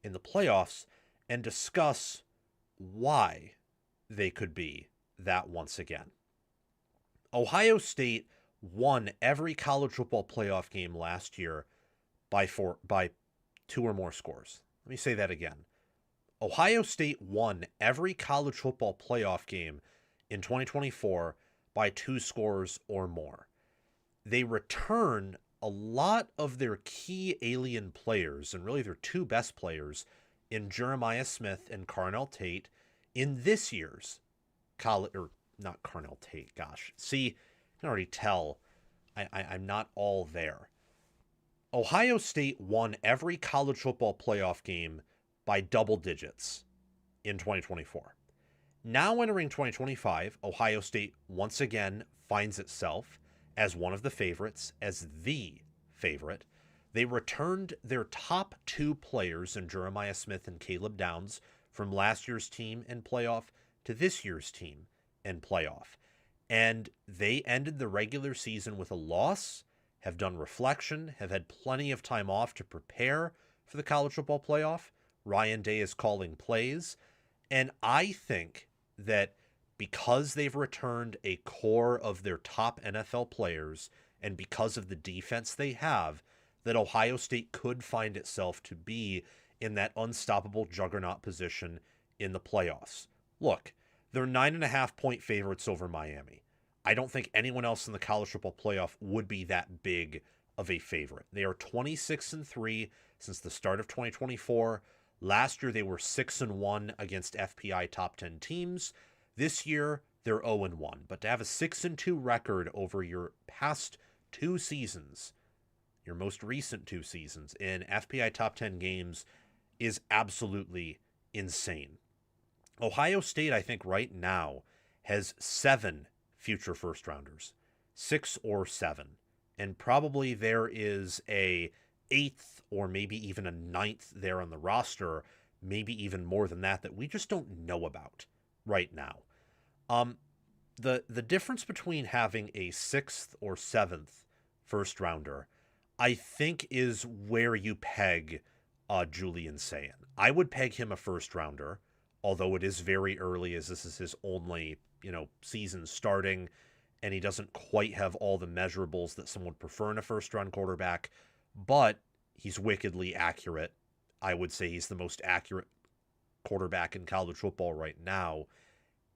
in the playoffs, and discuss why they could be that once again? Ohio State won every college football playoff game last year by two or more scores. Let me say that again. Ohio State won every college football playoff game in 2024 by two scores or more. They return a lot of their key alien players, and really their two best players, in Jeremiah Smith and Carnell Tate in this year's college, or not Carnell Tate, gosh. See, you can already tell I'm not all there. Ohio State won every college football playoff game by double digits in 2024. Now entering 2025, Ohio State once again finds itself as one of the favorites, as the favorite. They returned their top two players in Jeremiah Smith and Caleb Downs from last year's team and playoff to this year's team and playoff. And they ended the regular season with a loss, have done reflection, have had plenty of time off to prepare for the college football playoff. Ryan Day is calling plays. And I think that because they've returned a core of their top NFL players and because of the defense they have, that Ohio State could find itself to be in that unstoppable juggernaut position in the playoffs. Look, they're 9.5-point favorites over Miami. I don't think anyone else in the college football playoff would be that big of a favorite. They are 26-3 since the start of 2024. Last year, they were 6-1 against FPI top 10 teams. This year, they're 0-1. But to have a 6-2 record over your past two seasons, your most recent two seasons in FPI top 10 games, is absolutely insane. Ohio State, I think right now, has 7 future first rounders, 6 or 7. And probably there is a 8th or maybe even a 9th there on the roster, maybe even more than that we just don't know about right now. The difference between having a 6th or 7th first rounder, I think, is where you peg Julian Sayin. I would peg him a first rounder, although it is very early as this is his only, season starting, and he doesn't quite have all the measurables that someone would prefer in a first-round quarterback, but he's wickedly accurate. I would say he's the most accurate quarterback in college football right now,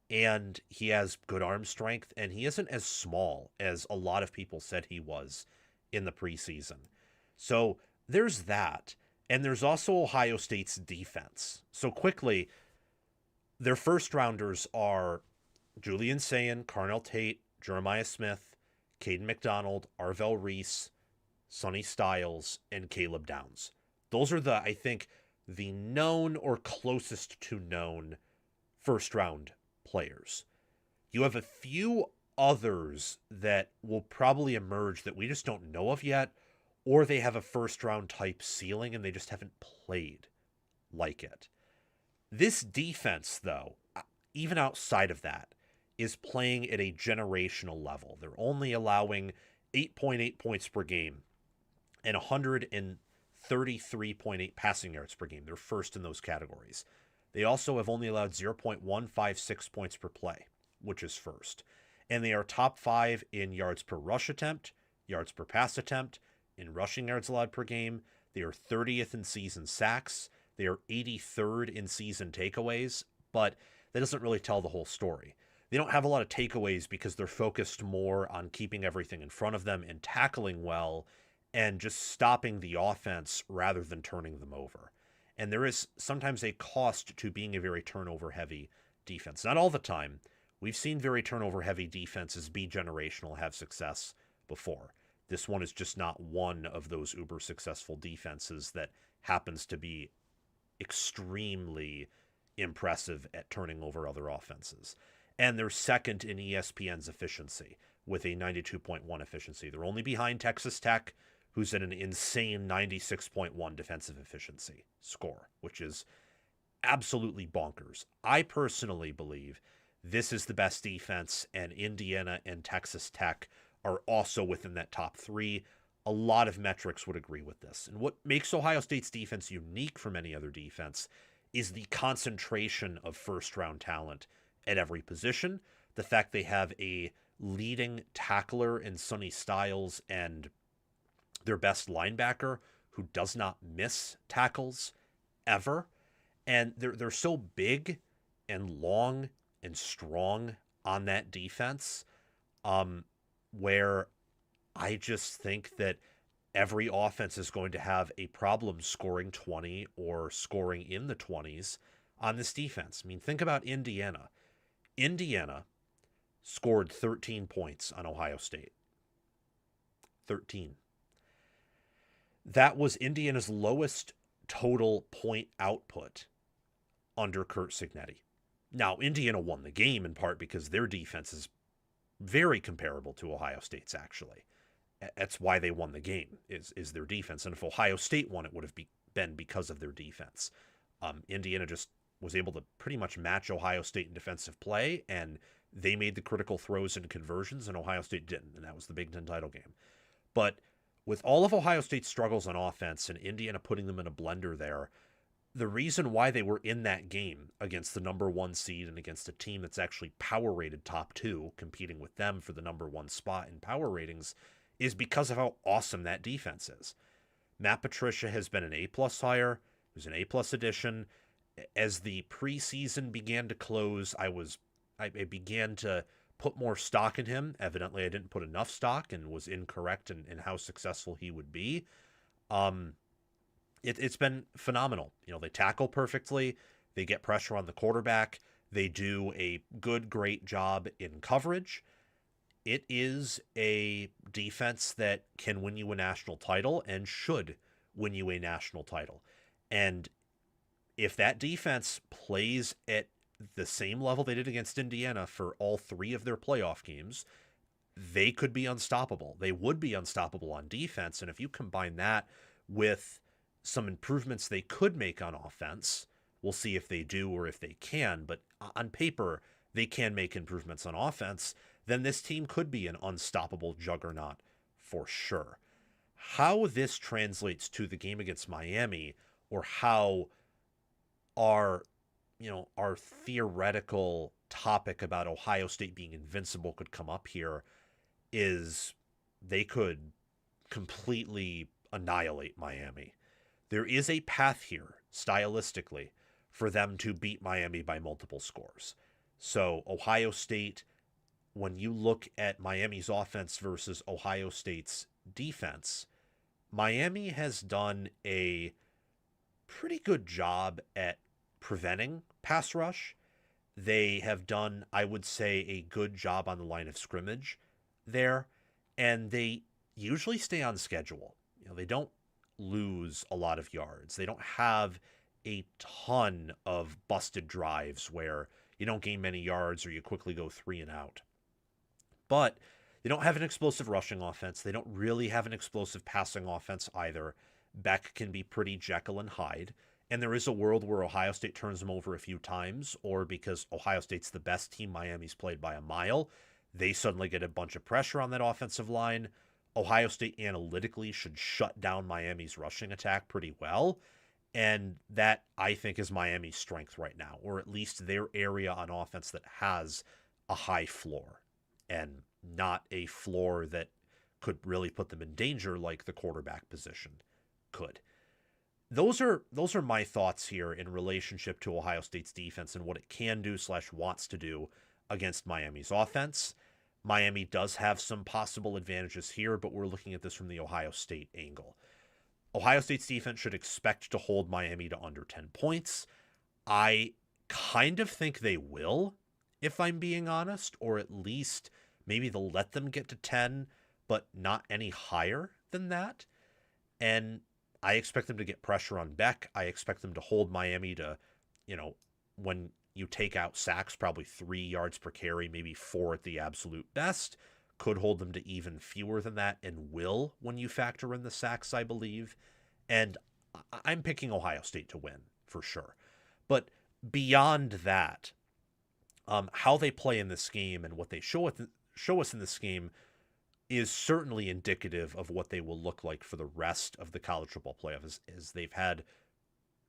and he has good arm strength, and he isn't as small as a lot of people said he was in the preseason. So there's that, and there's also Ohio State's defense. So quickly, their first-rounders are Julian Sayin, Carnell Tate, Jeremiah Smith, Caden McDonald, Arvell Reese, Sonny Styles, and Caleb Downs. Those are I think, the known or closest to known first-round players. You have a few others that will probably emerge that we just don't know of yet, or they have a first-round type ceiling and they just haven't played like it. This defense, though, even outside of that, is playing at a generational level. They're only allowing 8.8 points per game and 133.8 passing yards per game. They're first in those categories. They also have only allowed 0.156 points per play, which is first. And they are top 5 in yards per rush attempt, yards per pass attempt, in rushing yards allowed per game. They are 30th in season sacks. They are 83rd in season takeaways. But that doesn't really tell the whole story. They don't have a lot of takeaways because they're focused more on keeping everything in front of them and tackling well and just stopping the offense rather than turning them over. And there is sometimes a cost to being a very turnover heavy defense. Not all the time. We've seen very turnover heavy defenses be generational, have success before. This one is just not one of those uber successful defenses that happens to be extremely impressive at turning over other offenses. And they're second in ESPN's efficiency with a 92.1 efficiency. They're only behind Texas Tech, who's at an insane 96.1 defensive efficiency score, which is absolutely bonkers. I personally believe this is the best defense, and Indiana and Texas Tech are also within that top three. A lot of metrics would agree with this. And what makes Ohio State's defense unique from any other defense is the concentration of first-round talent at every position. The fact they have a leading tackler in Sonny Styles and their best linebacker who does not miss tackles ever. And they're so big and long and strong on that defense, where I just think that every offense is going to have a problem scoring 20 or scoring in the 20s on this defense. I mean, think about Indiana. Indiana scored 13 points on Ohio State. 13. That was Indiana's lowest total point output under Curt Cignetti. Now, Indiana won the game in part because their defense is very comparable to Ohio State's, actually. That's why they won the game, is their defense. And if Ohio State won, it would have been because of their defense. Indiana just was able to pretty much match Ohio State in defensive play, and they made the critical throws and conversions, and Ohio State didn't, and that was the Big Ten title game. But with all of Ohio State's struggles on offense and Indiana putting them in a blender there, the reason why they were in that game against the number one seed and against a team that's actually power rated top two, competing with them for the number one spot in power ratings, is because of how awesome that defense is. Matt Patricia has been an A-plus hire. He was an A-plus addition. As the preseason began to close, I began to put more stock in him. Evidently, I didn't put enough stock and was incorrect in how successful he would be. It's been phenomenal. You know, they tackle perfectly. They get pressure on the quarterback. They do a great job in coverage. It is a defense that can win you a national title and should win you a national title. And if that defense plays at the same level they did against Indiana for all three of their playoff games, they could be unstoppable. They would be unstoppable on defense. And if you combine that with some improvements they could make on offense, we'll see if they do or if they can, but on paper, they can make improvements on offense, then this team could be an unstoppable juggernaut for sure. How this translates to the game against Miami, or how our theoretical topic about Ohio State being invincible could come up here, is they could completely annihilate Miami. There is a path here, stylistically, for them to beat Miami by multiple scores. So Ohio State, when you look at Miami's offense versus Ohio State's defense, Miami has done a pretty good job at preventing pass rush. They have done, I would say, a good job on the line of scrimmage there, and they usually stay on schedule. You know, they don't lose a lot of yards. They don't have a ton of busted drives where you don't gain many yards or you quickly go 3 and out. But they don't have an explosive rushing offense. They don't really have an explosive passing offense either. Beck can be pretty Jekyll and Hyde. And there is a world where Ohio State turns them over a few times, or because Ohio State's the best team Miami's played by a mile, they suddenly get a bunch of pressure on that offensive line. Ohio State analytically should shut down Miami's rushing attack pretty well. And that, I think, is Miami's strength right now, or at least their area on offense that has a high floor and not a floor that could really put them in danger like the quarterback position could. those are my thoughts here in relationship to Ohio State's defense and what it can do / wants to do against Miami's offense. Miami does have some possible advantages here, but we're looking at this from the Ohio State angle. Ohio State's defense should expect to hold Miami to under 10 points. I kind of think they will, if I'm being honest, or at least maybe they'll let them get to 10, but not any higher than that. And I expect them to get pressure on Beck. I expect them to hold Miami to, when you take out sacks, probably 3 yards per carry, maybe 4 at the absolute best. Could hold them to even fewer than that, and will when you factor in the sacks, I believe. And I'm picking Ohio State to win for sure. But beyond that, how they play in this game and what they show us in this game is certainly indicative of what they will look like for the rest of the college football playoff, as they've had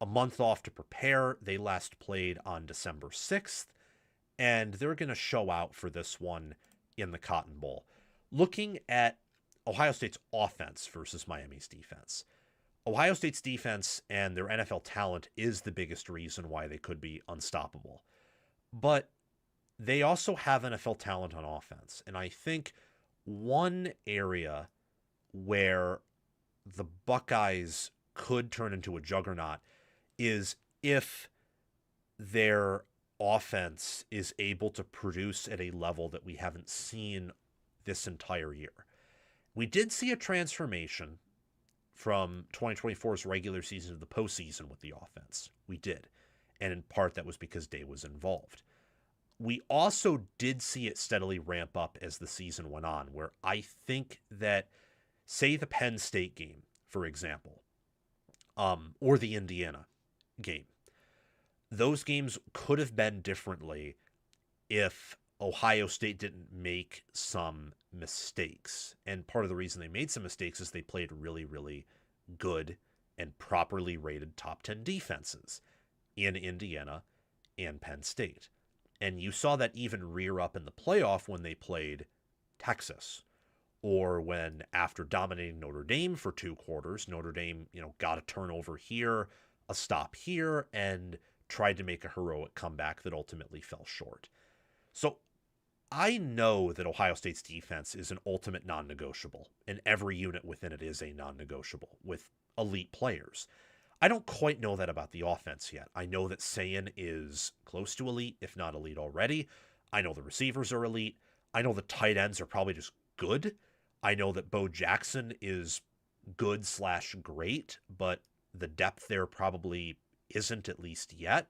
a month off to prepare. They last played on December 6th, and they're going to show out for this one in the Cotton Bowl. Looking at Ohio State's offense versus Miami's defense, Ohio State's defense and their NFL talent is the biggest reason why they could be unstoppable. But they also have NFL talent on offense, and I think one area where the Buckeyes could turn into a juggernaut is if their offense is able to produce at a level that we haven't seen this entire year. We did see a transformation from 2024's regular season to the postseason with the offense. We did. And in part, that was because Day was involved. We also did see it steadily ramp up as the season went on, where I think that, say, the Penn State game, for example, or the Indiana game, those games could have been differently if Ohio State didn't make some mistakes. And part of the reason they made some mistakes is they played really, really good and properly rated top 10 defenses in Indiana and Penn State. And you saw that even rear up in the playoff when they played Texas, or when, after dominating Notre Dame for 2 quarters, Notre Dame, got a turnover here, a stop here, and tried to make a heroic comeback that ultimately fell short. So I know that Ohio State's defense is an ultimate non-negotiable, and every unit within it is a non-negotiable with elite players. I don't quite know that about the offense yet. I know that Sayin is close to elite, if not elite already. I know the receivers are elite. I know the tight ends are probably just good. I know that Bo Jackson is good / great, but the depth there probably isn't, at least yet.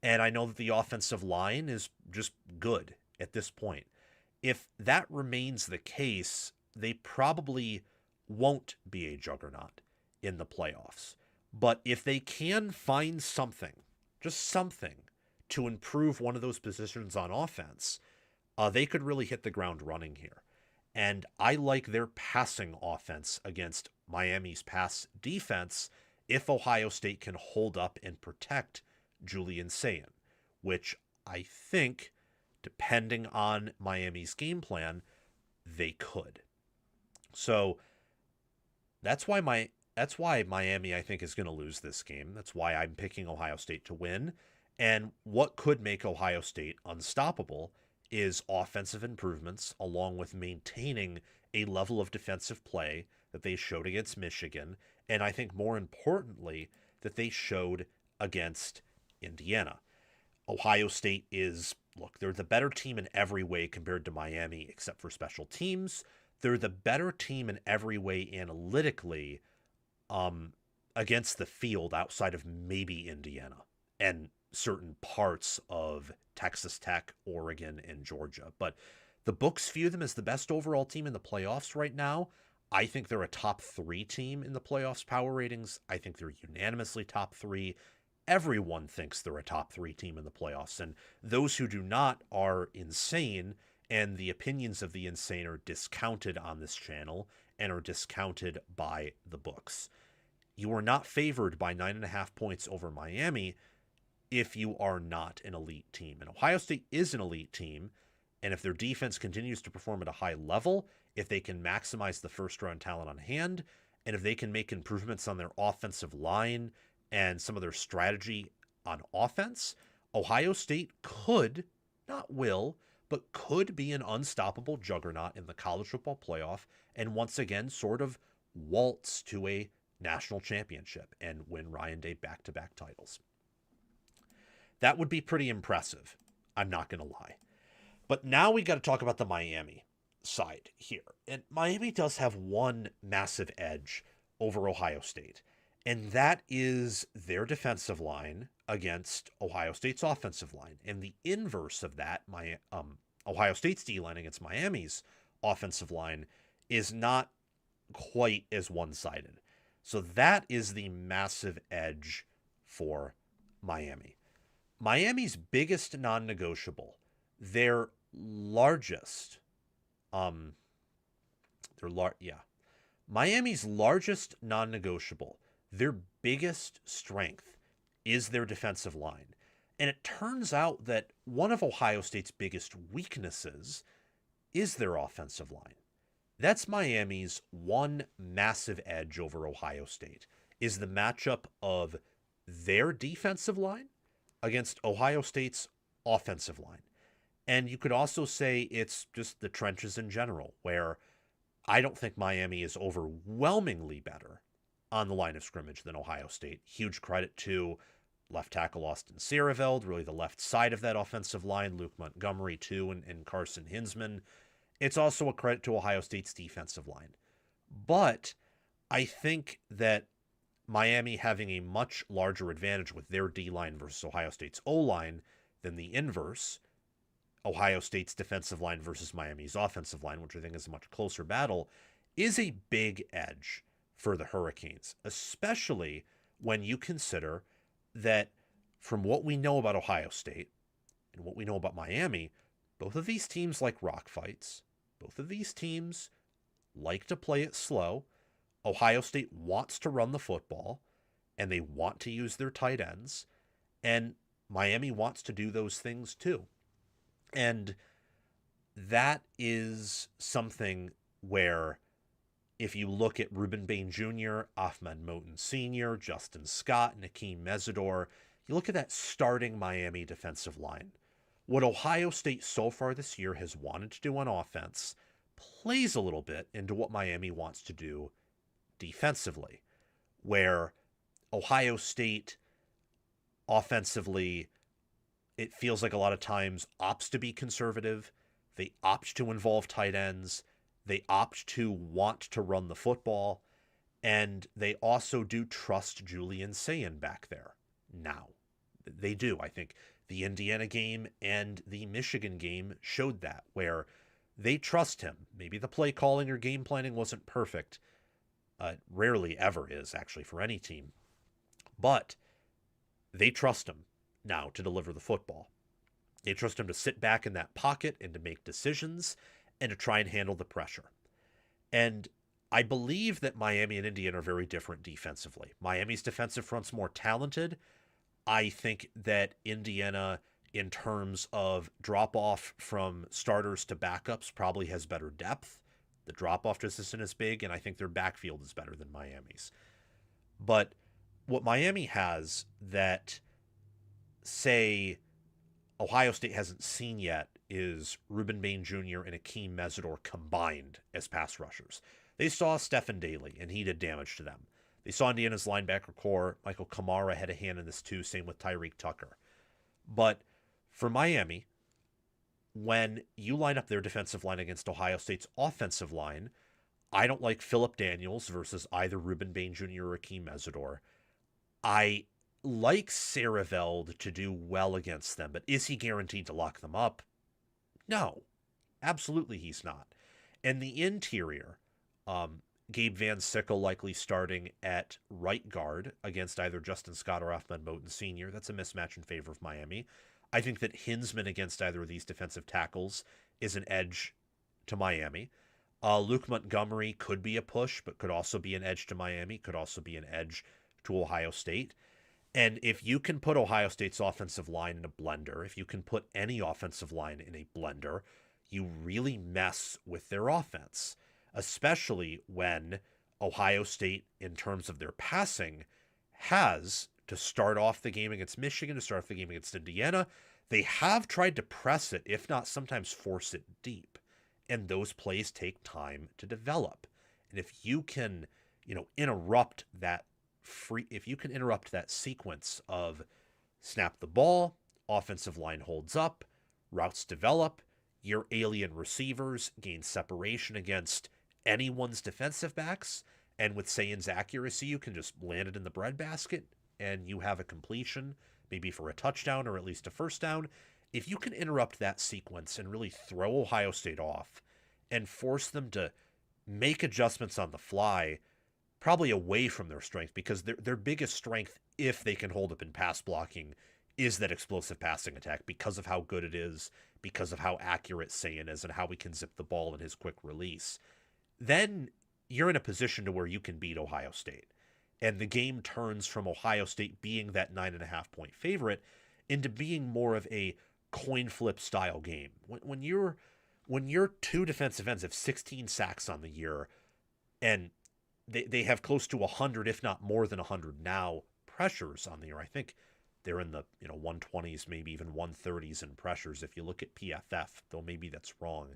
And I know that the offensive line is just good at this point. If that remains the case, they probably won't be a juggernaut in the playoffs. But if they can find something, just something, to improve one of those positions on offense, they could really hit the ground running here. And I like their passing offense against Miami's pass defense if Ohio State can hold up and protect Julian Sayin, which I think, depending on Miami's game plan, they could. So that's why Miami, I think, is going to lose this game. That's why I'm picking Ohio State to win. And what could make Ohio State unstoppable is offensive improvements, along with maintaining a level of defensive play that they showed against Michigan, and I think more importantly, that they showed against Indiana. Ohio State they're the better team in every way compared to Miami, except for special teams. They're the better team in every way analytically against the field, outside of maybe Indiana and certain parts of Texas Tech, Oregon, and Georgia. But the books view them as the best overall team in the playoffs right now. I think they're a top 3 team in the playoffs power ratings. I think they're unanimously top 3. Everyone thinks they're a top 3 team in the playoffs, and those who do not are insane, and the opinions of the insane are discounted on this channel and are discounted by the books. You are not favored by 9.5 points over Miami if you are not an elite team. And Ohio State is an elite team, and if their defense continues to perform at a high level, if they can maximize the first-round talent on hand, And if they can make improvements on their offensive line and some of their strategy on offense, Ohio State could, not will, but could be an unstoppable juggernaut in the college football playoff and once again sort of waltz to a national championship and win Ryan Day back-to-back titles. That would be pretty impressive. I'm not going to lie. But now we got to talk about the Miami side here. And Miami does have one massive edge over Ohio State, and that is their defensive line against Ohio State's offensive line. And the inverse of that, Ohio State's D-line against Miami's offensive line, is not quite as one-sided. So that is the massive edge for Miami. Miami's biggest non-negotiable, their largest, Miami's largest non-negotiable, their biggest strength is their defensive line. And it turns out that one of Ohio State's biggest weaknesses is their offensive line. That's Miami's one massive edge over Ohio State, is the matchup of their defensive line against Ohio State's offensive line. And you could also say it's just the trenches in general, where I don't think Miami is overwhelmingly better on the line of scrimmage than Ohio State. Huge credit to left tackle Austin Sierreveld, really the left side of that offensive line, Luke Montgomery too, and Carson Hinsman. It's also a credit to Ohio State's defensive line. But I think that Miami having a much larger advantage with their D-line versus Ohio State's O-line than the inverse, Ohio State's defensive line versus Miami's offensive line, which I think is a much closer battle, is a big edge for the Hurricanes, especially when you consider that from what we know about Ohio State and what we know about Miami, both of these teams like rock fights. Both of these teams like to play it slow. Ohio State wants to run the football, and they want to use their tight ends, and Miami wants to do those things too. And that is something where if you look at Ruben Bain Jr., Ahmed Moten Sr., Justin Scott, Nakeem Mesidor, you look at that starting Miami defensive line. What Ohio State so far this year has wanted to do on offense plays a little bit into what Miami wants to do defensively, where Ohio State offensively, it feels like a lot of times opts to be conservative. They opt to involve tight ends. They opt to want to run the football. And they also do trust Julian Sayin back there now. They do. I think the Indiana game and the Michigan game showed that, where they trust him. Maybe the play calling or game planning wasn't perfect. Rarely ever is, actually, for any team. But they trust him now to deliver the football. They trust him to sit back in that pocket and to make decisions and to try and handle the pressure. And I believe that Miami and Indiana are very different defensively. Miami's defensive front's more talented. I think that Indiana, in terms of drop-off from starters to backups, probably has better depth. The drop-off just isn't as big, and I think their backfield is better than Miami's. But what Miami has that, say, Ohio State hasn't seen yet is Ruben Bain Jr. and Akeem Mesidor combined as pass rushers. They saw Stephen Daly, and he did damage to them. They saw Indiana's linebacker core. Michael Kamara had a hand in this too, same with Tyreek Tucker. But for Miami, when you line up their defensive line against Ohio State's offensive line, I don't like Phillip Daniels versus either Ruben Bain Jr. or Akeem Mesidor. I like Sierreveld to do well against them, but is he guaranteed to lock them up? No, absolutely he's not. And the interior, Gabe Van Sickle likely starting at right guard against either Justin Scott or Ahmed Moten Sr. That's a mismatch in favor of Miami. I think that Hinsman against either of these defensive tackles is an edge to Miami. Luke Montgomery could be a push, but could also be an edge to Miami, could also be an edge to Ohio State. And if you can put Ohio State's offensive line in a blender, if you can put any offensive line in a blender, you really mess with their offense, especially when Ohio State, in terms of their passing, has to start off the game against Michigan, to start off the game against Indiana. They have tried to press it, if not sometimes force it deep. And those plays take time to develop. And if you can, interrupt that if you can interrupt that sequence of snap the ball, offensive line holds up, routes develop, your alien receivers gain separation against anyone's defensive backs, and with Sayan's accuracy, you can just land it in the breadbasket and you have a completion, maybe for a touchdown or at least a first down. If you can interrupt that sequence and really throw Ohio State off and force them to make adjustments on the fly, probably away from their strength, because their biggest strength, if they can hold up in pass blocking, is that explosive passing attack because of how good it is, because of how accurate Sayan is, and how he can zip the ball in his quick release. Then you're in a position to where you can beat Ohio State. And the game turns from Ohio State being that 9.5-point favorite into being more of a coin flip style game. When your two defensive ends have 16 sacks on the year, and they have close to 100, if not more than 100 now, pressures on the year. I think they're in the 120s, maybe even 130s in pressures. If you look at PFF, though maybe that's wrong.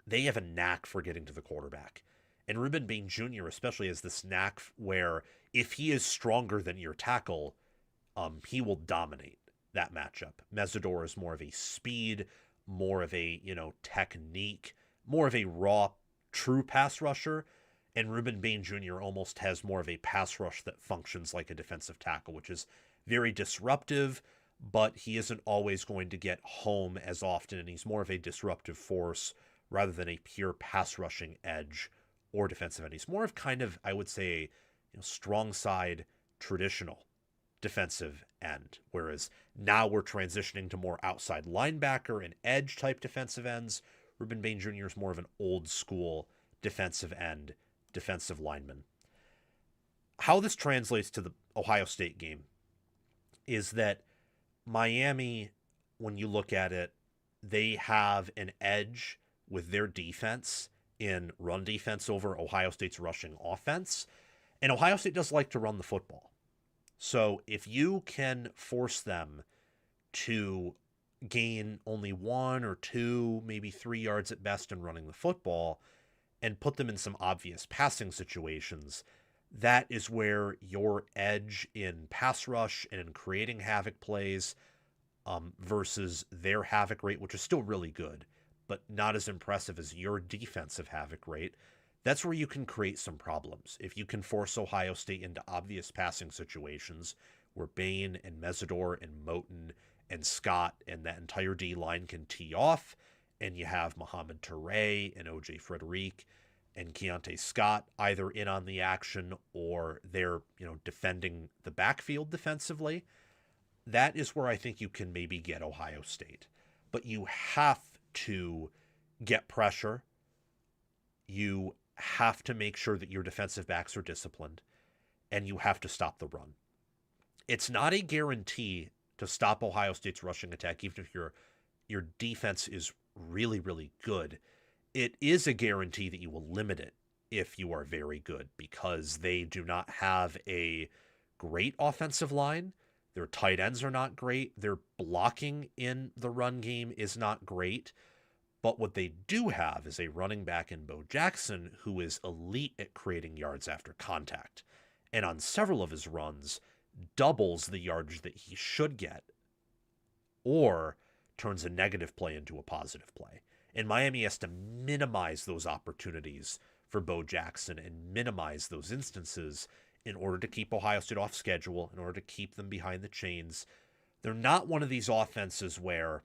They have a knack for getting to the quarterback. And Ruben Bain Jr. especially has this knack where if he is stronger than your tackle, he will dominate that matchup. Mesidor is more of a speed, more of a, technique, more of a raw, true pass rusher. And Ruben Bain Jr. almost has more of a pass rush that functions like a defensive tackle, which is very disruptive, but he isn't always going to get home as often, and he's more of a disruptive force rather than a pure pass rushing edge or defensive end. He's more of kind of, I would say, strong side traditional defensive end, whereas now we're transitioning to more outside linebacker and edge type defensive ends. Ruben Bain Jr. is more of an old school defensive end, defensive lineman. How this translates to the Ohio State game is that Miami, when you look at it, they have an edge with their defense in run defense over Ohio State's rushing offense. And Ohio State does like to run the football. So if you can force them to gain only 1 or 2, maybe 3 yards at best in running the football and put them in some obvious passing situations, that is where your edge in pass rush and in creating havoc plays versus their havoc rate, which is still really good, but not as impressive as your defensive havoc rate. That's where you can create some problems. If you can force Ohio State into obvious passing situations where Bain and Mesidor and Moten and Scott and that entire D line can tee off, and you have Mohamed Toure and OJ Frederic and Keontae Scott either in on the action or they're, defending the backfield defensively, that is where I think you can maybe get Ohio State. But you have to get pressure. You have to make sure that your defensive backs are disciplined, and you have to stop the run. It's not a guarantee to stop Ohio State's rushing attack, even if your defense is really, really good. It is a guarantee that you will limit it if you are very good, because they do not have a great offensive line. Their tight ends are not great. Their blocking in the run game is not great. But what they do have is a running back in Bo Jackson who is elite at creating yards after contact. And on several of his runs, doubles the yardage that he should get or turns a negative play into a positive play. And Miami has to minimize those opportunities for Bo Jackson and minimize those instances in order to keep Ohio State off schedule, in order to keep them behind the chains. They're not one of these offenses where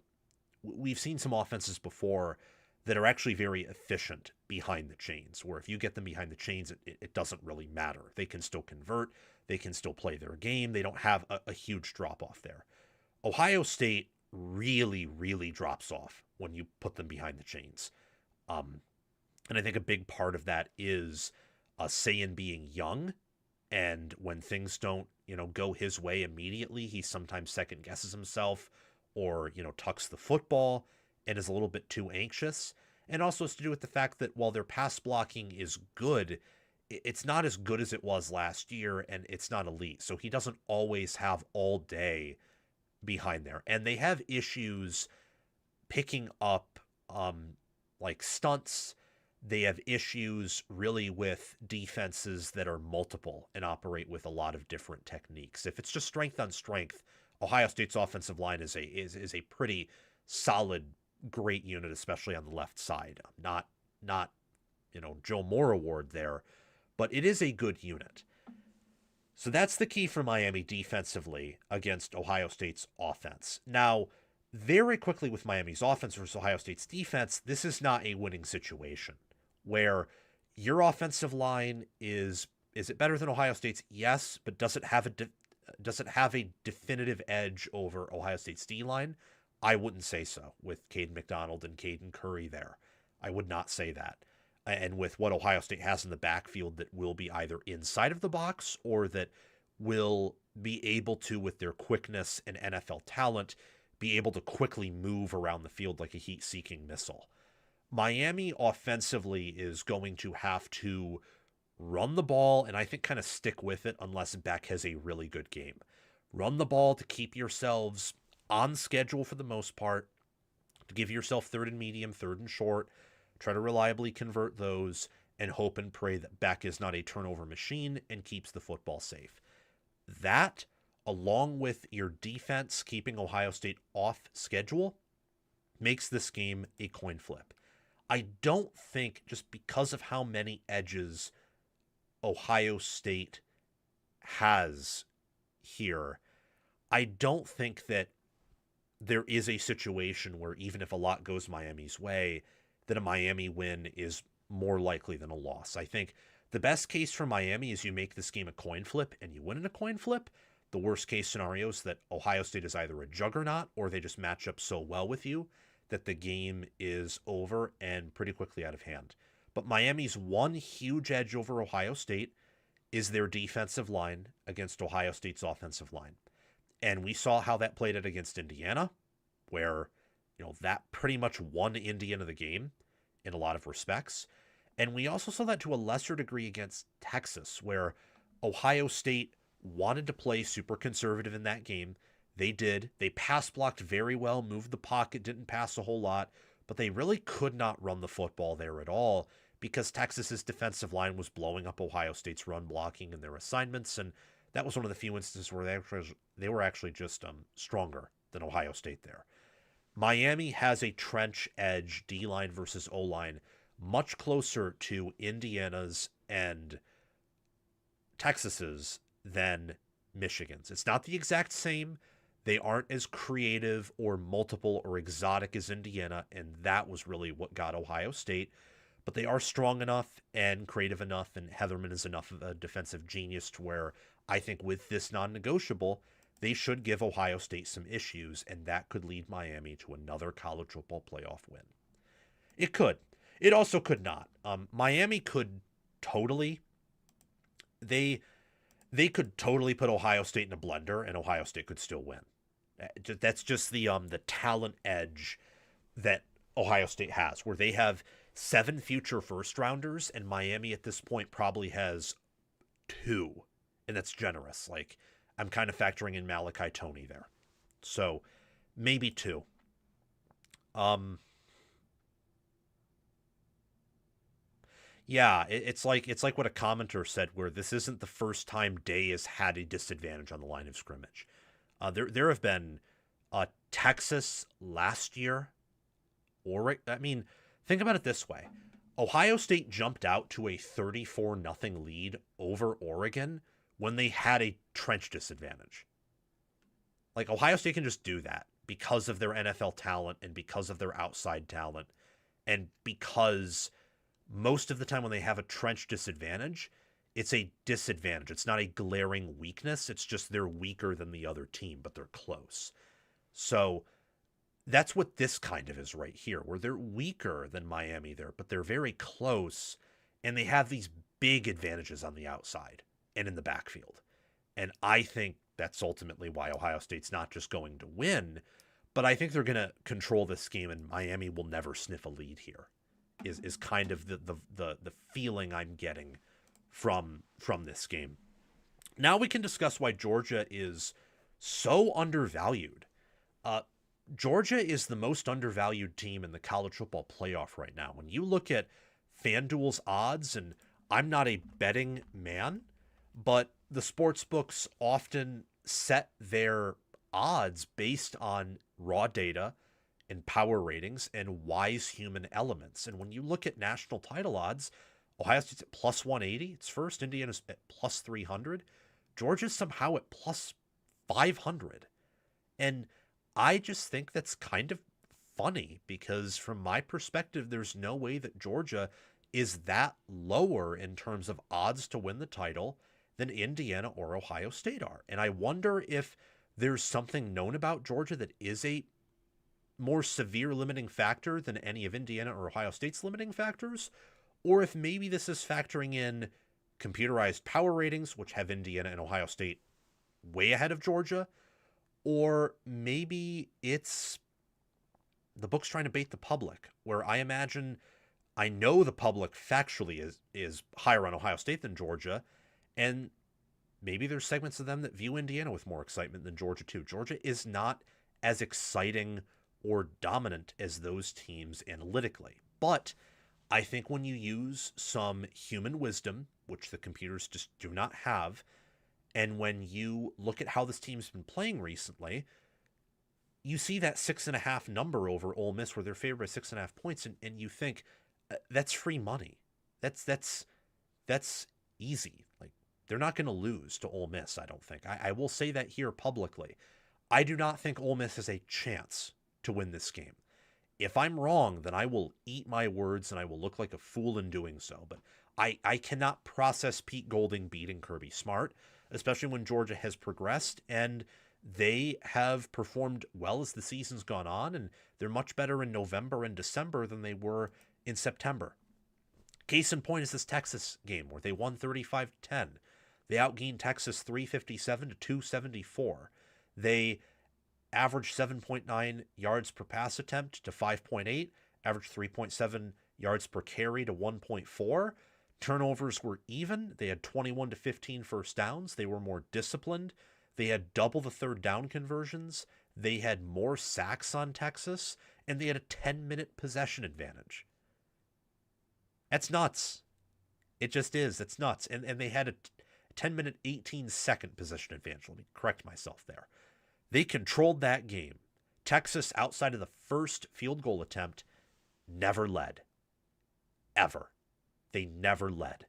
we've seen some offenses before that are actually very efficient behind the chains, where if you get them behind the chains, it doesn't really matter. They can still convert. They can still play their game. They don't have a huge drop-off there. Ohio State really, really drops off when you put them behind the chains. And I think a big part of that is Sayan being young, and when things don't, go his way immediately, he sometimes second-guesses himself or, tucks the football and is a little bit too anxious. And also has to do with the fact that while their pass blocking is good, it's not as good as it was last year, and it's not elite. So he doesn't always have all day behind there. And they have issues picking up like stunts. They have issues really with defenses that are multiple and operate with a lot of different techniques. If it's just strength on strength, Ohio State's offensive line is a pretty solid, great unit, especially on the left side. Not Joe Moore award there, but it is a good unit. So that's the key for Miami defensively against Ohio State's offense. Now, very quickly with Miami's offense versus Ohio State's defense, this is not a winning situation where your offensive line is it better than Ohio State's? Yes, but does it have a definitive edge over Ohio State's D line? I wouldn't say so with Caden McDonald and Caden Curry there. I would not say that. And with what Ohio State has in the backfield that will be either inside of the box or that will be able to, with their quickness and NFL talent, be able to quickly move around the field like a heat-seeking missile. Miami offensively is going to have to run the ball and I think kind of stick with it unless Beck has a really good game. Run the ball to keep yourselves on schedule for the most part, to give yourself third and medium, third and short, try to reliably convert those, and hope and pray that Beck is not a turnover machine and keeps the football safe. That, along with your defense keeping Ohio State off schedule, makes this game a coin flip. I don't think, just because of how many edges Ohio State has here, I don't think that there is a situation where even if a lot goes Miami's way, that a Miami win is more likely than a loss. I think the best case for Miami is you make this game a coin flip and you win in a coin flip. The worst case scenario is that Ohio State is either a juggernaut or they just match up so well with you that the game is over and pretty quickly out of hand. But Miami's one huge edge over Ohio State is their defensive line against Ohio State's offensive line. And we saw how that played out against Indiana, where that pretty much won Indiana the game in a lot of respects. And we also saw that to a lesser degree against Texas, where Ohio State wanted to play super conservative in that game. They did. They pass blocked very well, moved the pocket, didn't pass a whole lot, but they really could not run the football there at all because Texas's defensive line was blowing up Ohio State's run blocking and their assignments. And that was one of the few instances where they were actually just stronger than Ohio State there. Miami has a trench edge D-line versus O-line much closer to Indiana's and Texas's than Michigan's. It's not the exact same. They aren't as creative or multiple or exotic as Indiana, and that was really what got Ohio State. But they are strong enough and creative enough, and Heatherman is enough of a defensive genius to where I think with this non-negotiable, they should give Ohio State some issues, and that could lead Miami to another college football playoff win. It could. It also could not. Miami could totally. They could totally put Ohio State in a blender, and Ohio State could still win. That's just the talent edge that Ohio State has, where they have 7 future first rounders, and Miami at this point probably has 2, and that's generous. Like, I'm kind of factoring in Malachi Toney there. So maybe 2. Yeah, it's like what a commenter said, where this isn't the first time Day has had a disadvantage on the line of scrimmage. There have been Texas last year, think about it this way. Ohio State jumped out to a 34-0 lead over Oregon when they had a trench disadvantage. Like, Ohio State can just do that because of their NFL talent and because of their outside talent and because most of the time when they have a trench disadvantage, it's a disadvantage. It's not a glaring weakness. It's just they're weaker than the other team, but they're close. So that's what this kind of is right here, where they're weaker than Miami there, but they're very close, and they have these big advantages on the outside and in the backfield. And I think that's ultimately why Ohio State's not just going to win, but I think they're going to control this game, and Miami will never sniff a lead here. is kind of the feeling I'm getting from this game. Now we can discuss why Georgia is so undervalued. Uh, Georgia is the most undervalued team in the college football playoff right now. When you look at FanDuel's odds, and I'm not a betting man, but the sports books often set their odds based on raw data and power ratings and wise human elements. And when you look at national title odds, Ohio State's at plus 180. It's first. Indiana's at plus 300. Georgia's somehow at plus 500. And I just think that's kind of funny because from my perspective, there's no way that Georgia is that lower in terms of odds to win the title than Indiana or Ohio State are. And I wonder if there's something known about Georgia that is a more severe limiting factor than any of Indiana or Ohio State's limiting factors, or if maybe this is factoring in computerized power ratings, which have Indiana and Ohio State way ahead of Georgia, or maybe it's the book's trying to bait the public, where I know the public factually is higher on Ohio State than Georgia, and maybe there's segments of them that view Indiana with more excitement than Georgia too. Georgia is not as exciting or dominant as those teams analytically. But I think when you use some human wisdom, which the computers just do not have, and when you look at how this team's been playing recently, you see that 6.5 number over Ole Miss where they're favored by 6.5 points, and you think that's free money. That's easy. Like, they're not going to lose to Ole Miss, I don't think. I will say that here publicly. I do not think Ole Miss has a chance to win this game. If I'm wrong, then I will eat my words and I will look like a fool in doing so. But I cannot process Pete Golding beating Kirby Smart, especially when Georgia has progressed and they have performed well as the season's gone on, and they're much better in November and December than they were in September. Case in point is this Texas game where they won 35-10. They outgained Texas 357 to 274. They averaged 7.9 yards per pass attempt to 5.8, averaged 3.7 yards per carry to 1.4. Turnovers were even. They had 21 to 15 first downs. They were more disciplined. They had double the third down conversions. They had more sacks on Texas, and they had a 10-minute possession advantage. That's nuts. It just is. It's nuts. And they had a 10-minute, 18-second possession advantage. Let me correct myself there. They controlled that game. Texas, outside of the first field goal attempt, never led. Ever. They never led.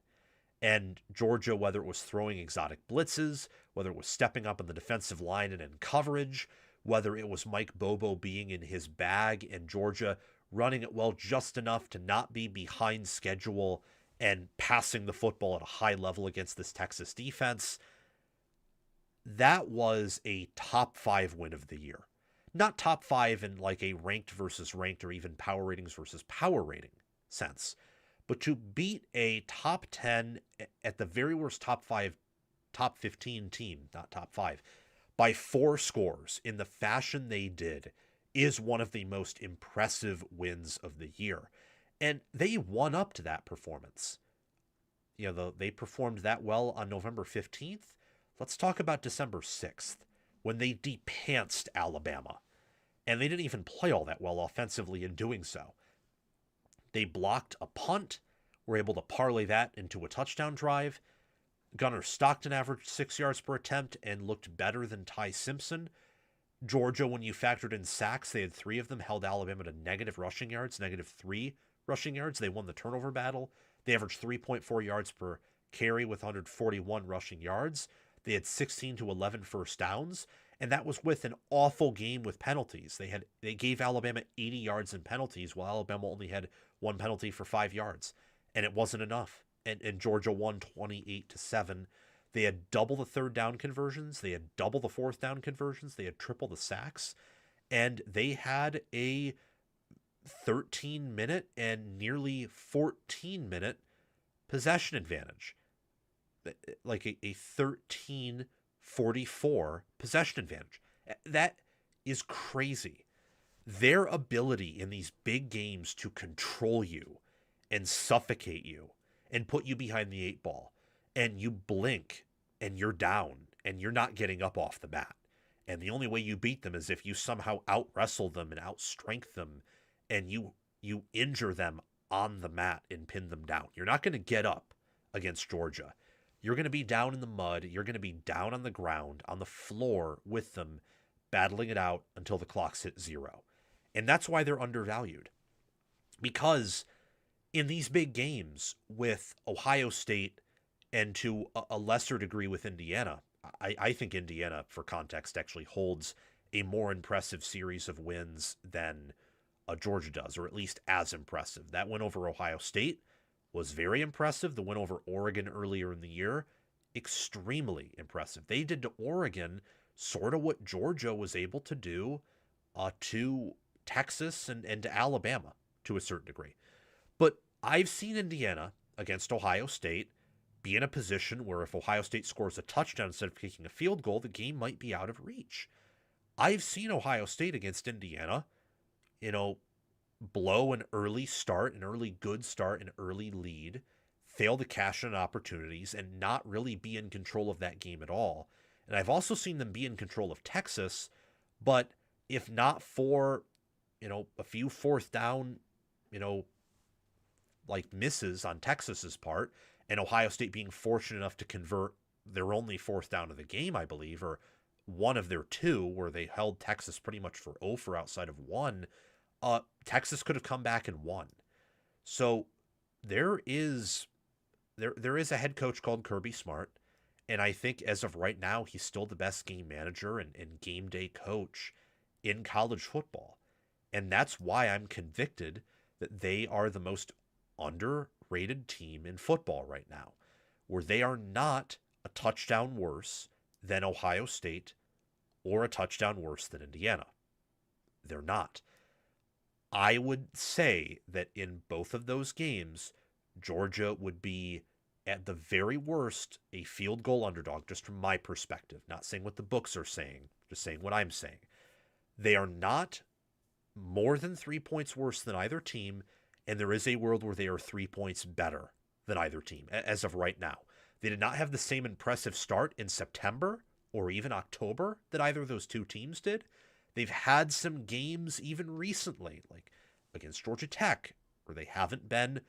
And Georgia, whether it was throwing exotic blitzes, whether it was stepping up on the defensive line and in coverage, whether it was Mike Bobo being in his bag and Georgia running it well just enough to not be behind schedule and passing the football at a high level against this Texas defense, that was a top 5 win of the year. Not top 5 in like a ranked versus ranked or even power ratings versus power rating sense, but to beat a top 10, at the very worst top 5, top 15 team, not top 5, by 4 scores in the fashion they did is one of the most impressive wins of the year. And they won up to that performance. You know, they performed that well on November 15th. Let's talk about December 6th, when they depantsed Alabama. And they didn't even play all that well offensively in doing so. They blocked a punt, were able to parlay that into a touchdown drive. Gunnar Stockton averaged 6 yards per attempt and looked better than Ty Simpson. Georgia, when you factored in sacks, they had 3 of them, held Alabama to negative rushing yards, -3 rushing yards. They won the turnover battle. They averaged 3.4 yards per carry with 141 rushing yards. They had 16 to 11 first downs, and that was with an awful game with penalties. They gave Alabama 80 yards in penalties, while Alabama only had 1 penalty for 5 yards, and it wasn't enough. And Georgia won 28-7. They had double the third down conversions. They had double the fourth down conversions. They had triple the sacks, and they had a 13-minute and nearly 14-minute possession advantage. Like a 13-44 possession advantage. That is crazy. Their ability in these big games to control you and suffocate you and put you behind the eight ball, and you blink and you're down and you're not getting up off the mat. And the only way you beat them is if you somehow out wrestle them and outstrength them, and you injure them on the mat and pin them down. You're not going to get up against Georgia. You're going to be down in the mud. You're going to be down on the ground, on the floor with them, battling it out until the clocks hit zero. And that's why they're undervalued. Because in these big games with Ohio State and to a lesser degree with Indiana, I think Indiana, for context, actually holds a more impressive series of wins than Georgia does, or at least as impressive. That win over Ohio State was very impressive. The win over Oregon earlier in the year, extremely impressive. They did to Oregon sort of what Georgia was able to do to Texas and to Alabama to a certain degree. But I've seen Indiana against Ohio State be in a position where if Ohio State scores a touchdown instead of kicking a field goal, the game might be out of reach. I've seen Ohio State against Indiana, blow an early start, an early good start, an early lead, fail to cash in opportunities, and not really be in control of that game at all. And I've also seen them be in control of Texas, but if not for, a few fourth down, misses on Texas's part, and Ohio State being fortunate enough to convert their only fourth down of the game, I believe, or one of their two, where they held Texas pretty much for 0 for outside of one, Texas could have come back and won. So there is a head coach called Kirby Smart, and I think as of right now, he's still the best game manager and game day coach in college football. And that's why I'm convicted that they are the most underrated team in football right now, where they are not a touchdown worse than Ohio State or a touchdown worse than Indiana. They're not. I would say that in both of those games, Georgia would be, at the very worst, a field goal underdog, just from my perspective. Not saying what the books are saying, just saying what I'm saying. They are not more than 3 points worse than either team, and there is a world where they are 3 points better than either team, as of right now. They did not have the same impressive start in September or even October that either of those two teams did. They've had some games even recently, like against Georgia Tech, where they haven't been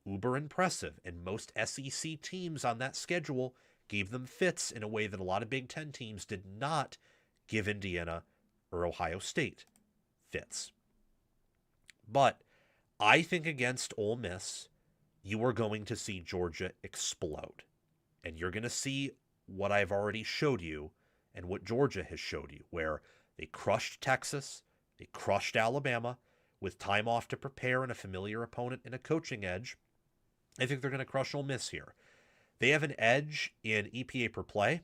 uber impressive, and most SEC teams on that schedule gave them fits in a way that a lot of Big Ten teams did not give Indiana or Ohio State fits. But I think against Ole Miss, you are going to see Georgia explode. And you're going to see what I've already showed you and what Georgia has showed you, where they crushed Texas, they crushed Alabama with time off to prepare and a familiar opponent and a coaching edge. I think they're going to crush Ole Miss here. They have an edge in EPA per play,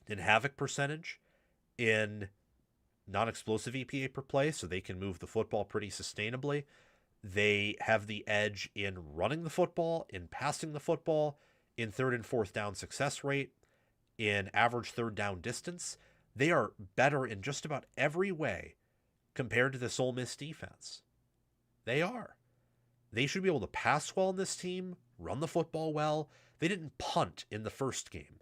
in havoc percentage, in non-explosive EPA per play, so they can move the football pretty sustainably. They have the edge in running the football, in passing the football, in third and fourth down success rate, in average third down distance. They are better in just about every way compared to this Ole Miss defense. They are. They should be able to pass well in this team, run the football well. They didn't punt in the first game.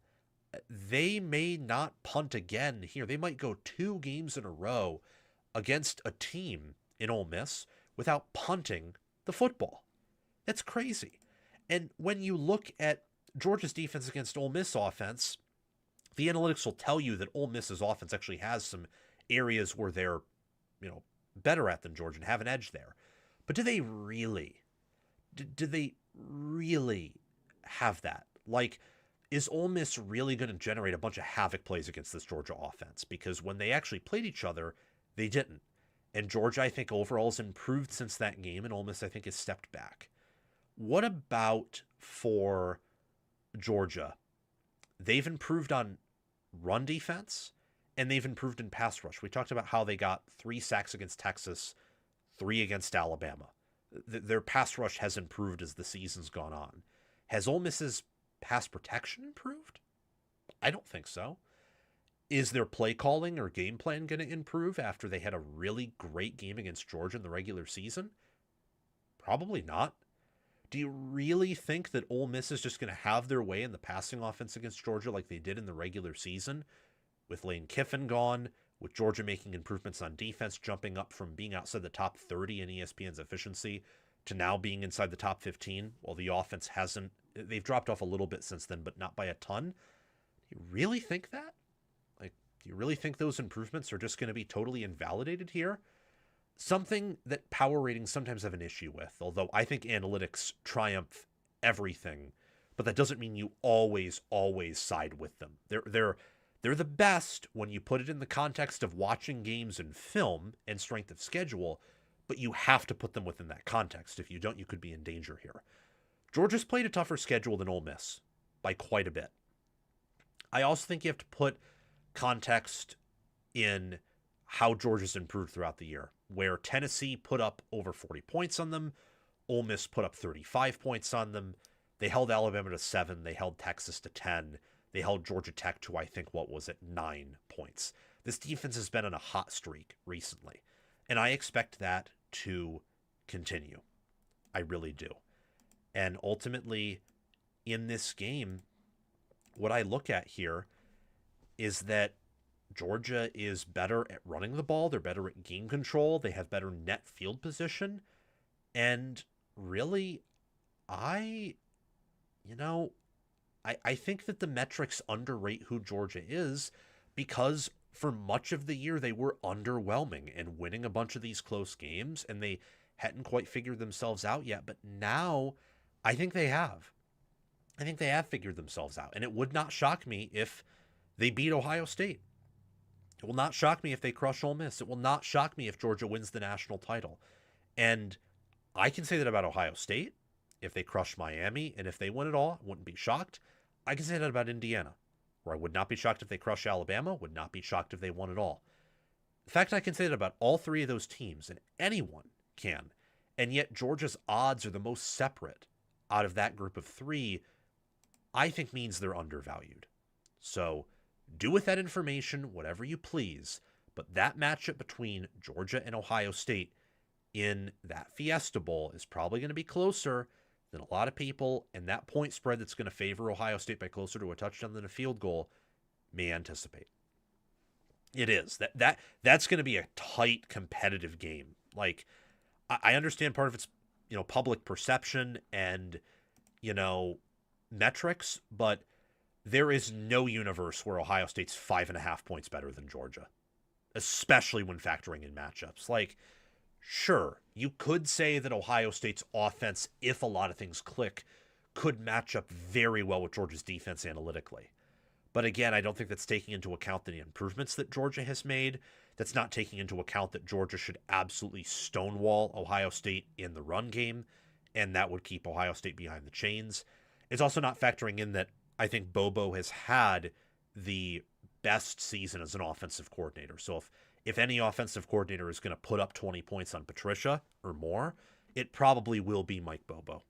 They may not punt again here. They might go 2 games in a row against a team in Ole Miss without punting the football. That's crazy. And when you look at Georgia's defense against Ole Miss offense, the analytics will tell you that Ole Miss's offense actually has some areas where they're, better at than Georgia and have an edge there. But do they really? Do they really have that? Like, is Ole Miss really going to generate a bunch of havoc plays against this Georgia offense? Because when they actually played each other, they didn't. And Georgia, I think, overall has improved since that game, and Ole Miss, I think, has stepped back. What about for Georgia? They've improved on run defense, and they've improved in pass rush. We talked about how they got 3 sacks against Texas, 3 against Alabama. Their pass rush has improved as the season's gone on. Has Ole Miss's pass protection improved? I don't think so. Is their play calling or game plan going to improve after they had a really great game against Georgia in the regular season? Probably not. Do you really think that Ole Miss is just going to have their way in the passing offense against Georgia like they did in the regular season? With Lane Kiffin gone, with Georgia making improvements on defense, jumping up from being outside the top 30 in ESPN's efficiency to now being inside the top 15, while the offense hasn't, they've dropped off a little bit since then, but not by a ton. Do you really think that? Like, do you really think those improvements are just going to be totally invalidated here? Something that power ratings sometimes have an issue with, although I think analytics triumph everything, but that doesn't mean you always side with them. They're the best when you put it in the context of watching games and film and strength of schedule, but you have to put them within that context. If you don't, you could be in danger here. Georgia's played a tougher schedule than Ole Miss by quite a bit. I also think you have to put context in how Georgia's improved throughout the year, where Tennessee put up over 40 points on them, Ole Miss put up 35 points on them. They held Alabama to 7, they held Texas to 10, they held Georgia Tech to, I think, 9 points. This defense has been on a hot streak recently, and I expect that to continue. I really do. And ultimately, in this game, what I look at here is that Georgia is better at running the ball. They're better at game control. They have better net field position. And really, I think that the metrics underrate who Georgia is, because for much of the year they were underwhelming and winning a bunch of these close games, and they hadn't quite figured themselves out yet. But now I think they have. I think they have figured themselves out. And it would not shock me if they beat Ohio State. It will not shock me if they crush Ole Miss. It will not shock me if Georgia wins the national title. And I can say that about Ohio State. If they crush Miami and if they win it all, I wouldn't be shocked. I can say that about Indiana, where I would not be shocked if they crush Alabama, would not be shocked if they won it all. In fact, I can say that about all three of those teams, and anyone can. And yet Georgia's odds are the most separate out of that group of three, I think means they're undervalued. So do with that information whatever you please, but that matchup between Georgia and Ohio State in that Fiesta Bowl is probably going to be closer than a lot of people, and that point spread that's going to favor Ohio State by closer to a touchdown than a field goal may anticipate. It is. That's going to be a tight, competitive game. Like, I understand part of it's, public perception and, metrics, but there is no universe where Ohio State's 5.5 points better than Georgia, especially when factoring in matchups. Like, sure, you could say that Ohio State's offense, if a lot of things click, could match up very well with Georgia's defense analytically. But again, I don't think that's taking into account the improvements that Georgia has made. That's not taking into account that Georgia should absolutely stonewall Ohio State in the run game, and that would keep Ohio State behind the chains. It's also not factoring in that I think Bobo has had the best season as an offensive coordinator. So if any offensive coordinator is going to put up 20 points on Patricia or more, it probably will be Mike Bobo.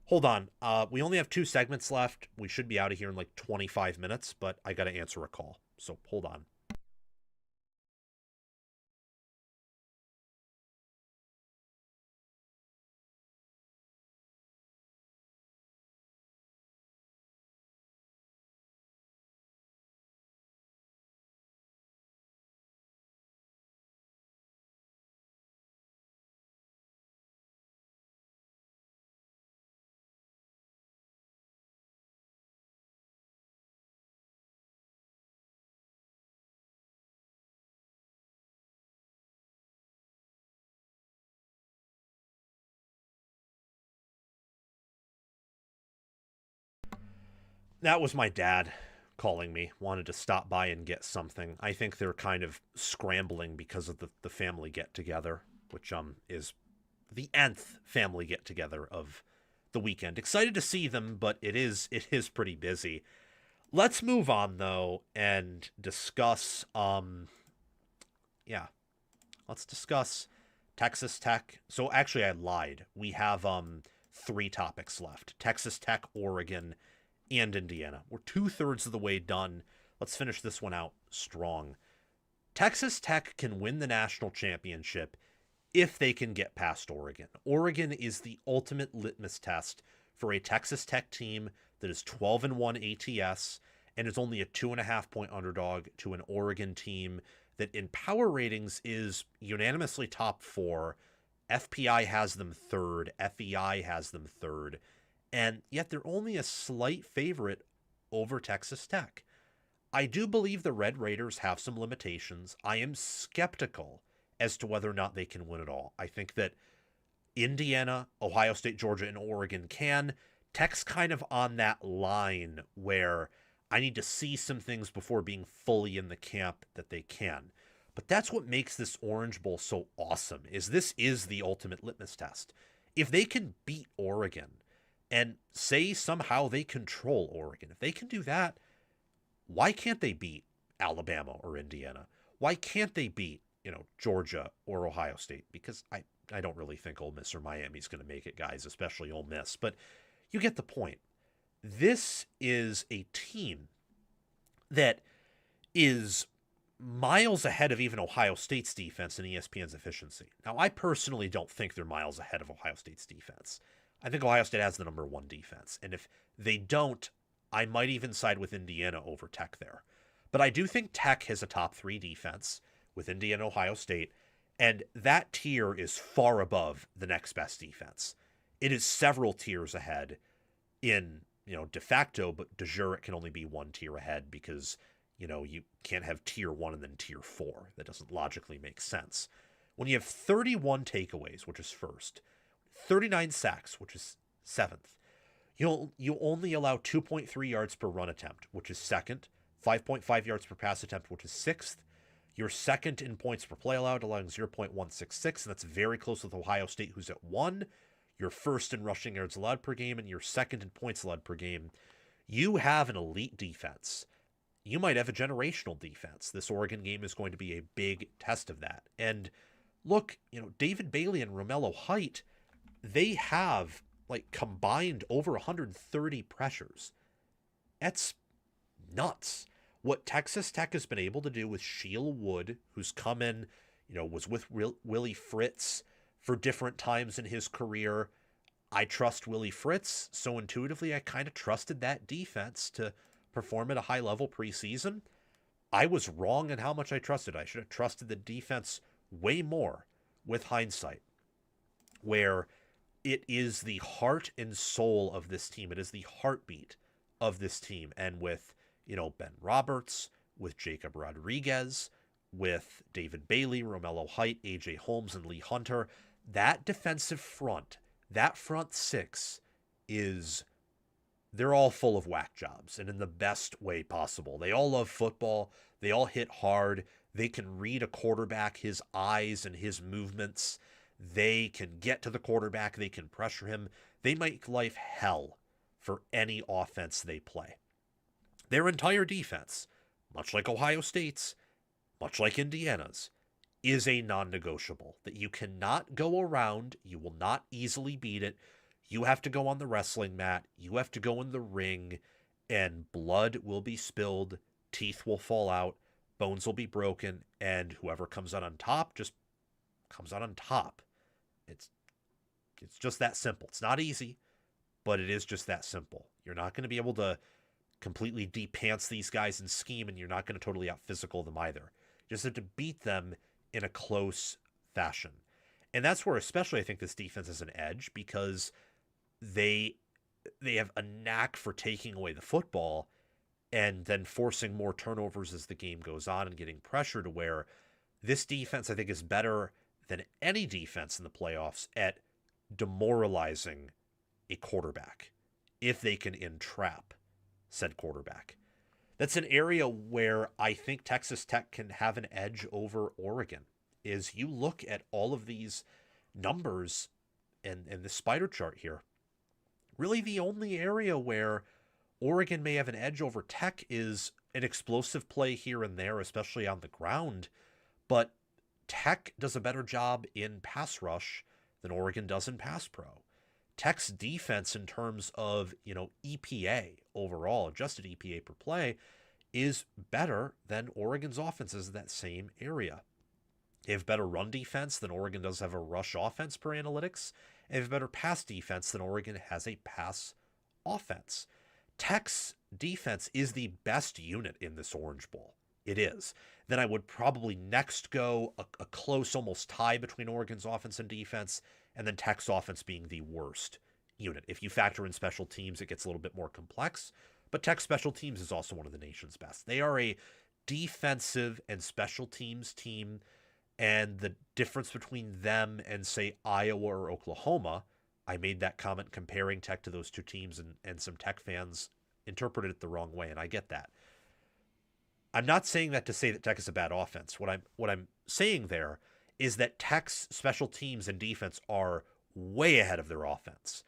Hold on. We only have 2 segments left. We should be out of here in like 25 minutes, but I got to answer a call. So hold on. That was my dad calling me, wanted to stop by and get something. I think they're kind of scrambling because of the family get together, which is the nth family get together of the weekend. Excited to see them, but it is pretty busy. Let's move on though and discuss let's discuss Texas Tech. So actually I lied. We have 3 topics left. Texas Tech, Oregon, and Indiana. We're 2/3 of the way done. Let's finish this one out strong. Texas Tech can win the national championship if they can get past Oregon. Oregon is the ultimate litmus test for a Texas Tech team that is 12-1 ATS and is only a 2.5-point underdog to an Oregon team that in power ratings is unanimously top 4. FPI has them 3rd, FEI has them 3rd, and yet they're only a slight favorite over Texas Tech. I do believe the Red Raiders have some limitations. I am skeptical as to whether or not they can win it all. I think that Indiana, Ohio State, Georgia, and Oregon can. Tech's kind of on that line where I need to see some things before being fully in the camp that they can. But that's what makes this Orange Bowl so awesome, is this is the ultimate litmus test. If they can beat Oregon and say somehow they control Oregon, if they can do that, why can't they beat Alabama or Indiana? Why can't they beat, Georgia or Ohio State? Because I don't really think Ole Miss or Miami's going to make it, guys, especially Ole Miss. But you get the point. This is a team that is miles ahead of even Ohio State's defense and ESPN's efficiency. Now, I personally don't think they're miles ahead of Ohio State's defense. I think Ohio State has the number 1 defense. And if they don't, I might even side with Indiana over Tech there. But I do think Tech has a top 3 defense with Indiana, Ohio State, and that tier is far above the next best defense. It is several tiers ahead in, de facto, but de jure it can only be 1 tier ahead because, you can't have tier 1 and then tier 4. That doesn't logically make sense. When you have 31 takeaways, which is first, 39 sacks, which is 7th, you only allow 2.3 yards per run attempt, which is 2nd, 5.5 yards per pass attempt, which is 6th. You're 2nd in points per play allowed, allowing 0.166, and that's very close with Ohio State, who's at 1. You're 1st in rushing yards allowed per game, and you're 2nd in points allowed per game. You have an elite defense. You might have a generational defense. This Oregon game is going to be a big test of that. And look, David Bailey and Romello Height, they have combined over 130 pressures. That's nuts. What Texas Tech has been able to do with Sheil Wood, who's come in, was with Willie Fritz for different times in his career. I trust Willie Fritz, so intuitively I kind of trusted that defense to perform at a high level preseason. I was wrong in how much I trusted. I should have trusted the defense way more with hindsight, where it is the heart and soul of this team. It is the heartbeat of this team. And with, Ben Roberts, with Jacob Rodriguez, with David Bailey, Romello Height, AJ Holmes, and Lee Hunter, that defensive front, that front 6 they're all full of whack jobs and in the best way possible. They all love football. They all hit hard. They can read a quarterback, his eyes and his movements. They can get to the quarterback. They can pressure him. They make life hell for any offense they play. Their entire defense, much like Ohio State's, much like Indiana's, is a non-negotiable that you cannot go around. You will not easily beat it. You have to go on the wrestling mat. You have to go in the ring, and blood will be spilled. Teeth will fall out. Bones will be broken. And whoever comes out on top just comes out on top. It's just that simple. It's not easy, but it is just that simple. You're not going to be able to completely de-pants these guys and scheme, and you're not going to totally out-physical them either. You just have to beat them in a close fashion. And that's where especially I think this defense has an edge, because they have a knack for taking away the football and then forcing more turnovers as the game goes on and getting pressure, to where this defense, I think, is better than any defense in the playoffs at demoralizing a quarterback if they can entrap said quarterback. That's an area where I think Texas Tech can have an edge over Oregon. Is you look at all of these numbers and the spider chart here, really the only area where Oregon may have an edge over Tech is an explosive play here and there, especially on the ground. But Tech does a better job in pass rush than Oregon does in pass pro. Tech's defense in terms of, EPA overall, adjusted EPA per play, is better than Oregon's offenses in that same area. They have better run defense than Oregon does have a rush offense per analytics. And they have better pass defense than Oregon has a pass offense. Tech's defense is the best unit in this Orange Bowl. It is. Then I would probably next go a close almost tie between Oregon's offense and defense, and then Tech's offense being the worst unit. If you factor in special teams, it gets a little bit more complex, but Tech's special teams is also one of the nation's best. They are a defensive and special teams team, and the difference between them and, say, Iowa or Oklahoma, I made that comment comparing Tech to those two teams, and some Tech fans interpreted it the wrong way, and I get that. I'm not saying that to say that Tech is a bad offense. What I'm saying there is that Tech's special teams and defense are way ahead of their offense.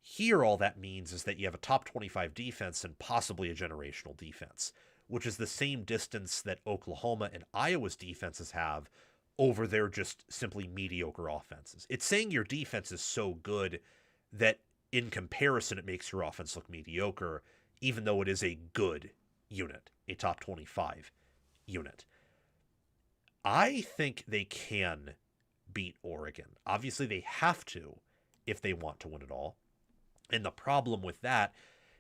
Here, all that means is that you have a top 25 defense and possibly a generational defense, which is the same distance that Oklahoma and Iowa's defenses have over their just simply mediocre offenses. It's saying your defense is so good that in comparison, it makes your offense look mediocre, even though it is a good unit, a top 25 unit. I think they can beat Oregon. Obviously, they have to if they want to win it all. And the problem with that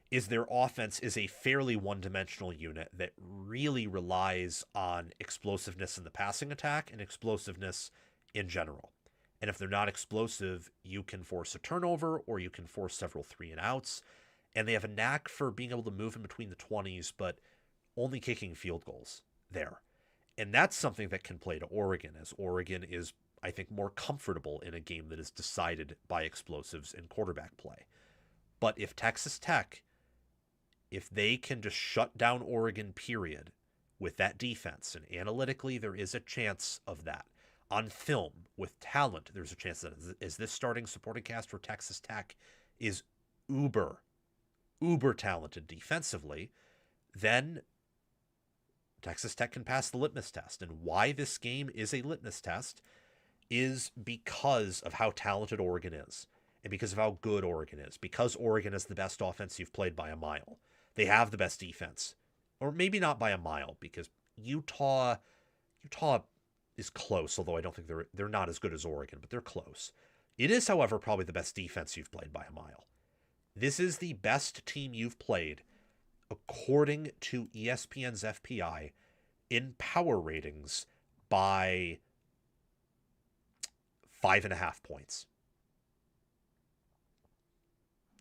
is their offense is a fairly one-dimensional unit that really relies on explosiveness in the passing attack and explosiveness in general. And if they're not explosive, you can force a turnover or you can force several 3-and-outs. And they have a knack for being able to move in between the 20s, but only kicking field goals there. And that's something that can play to Oregon, as Oregon is, I think, more comfortable in a game that is decided by explosives and quarterback play. But if Texas Tech, if they can just shut down Oregon, period, with that defense, and analytically there is a chance of that. On film, with talent, there's a chance that as this starting supporting cast for Texas Tech is uber talented defensively, then Texas Tech can pass the litmus test. And why this game is a litmus test is because of how talented Oregon is and because of how good Oregon is, because Oregon is the best offense you've played by a mile. They have the best defense, or maybe not by a mile, because Utah is close, although I don't think they're not as good as Oregon, but they're close. It is, however, probably the best defense you've played by a mile. This is the best team you've played, according to ESPN's FPI, in power ratings by 5.5 points.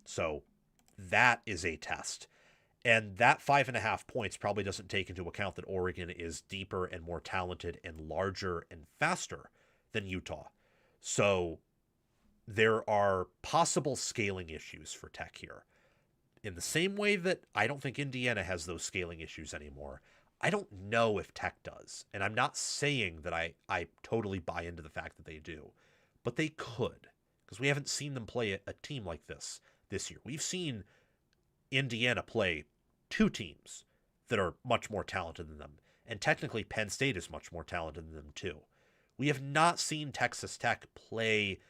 So that is a test. And that 5.5 points probably doesn't take into account that Oregon is deeper and more talented and larger and faster than Utah. So there are possible scaling issues for Tech here. In the same way that I don't think Indiana has those scaling issues anymore, I don't know if Tech does. And I'm not saying that I totally buy into the fact that they do. But they could, because we haven't seen them play a team like this year. We've seen Indiana play two teams that are much more talented than them. And technically, Penn State is much more talented than them, too. We have not seen Texas Tech play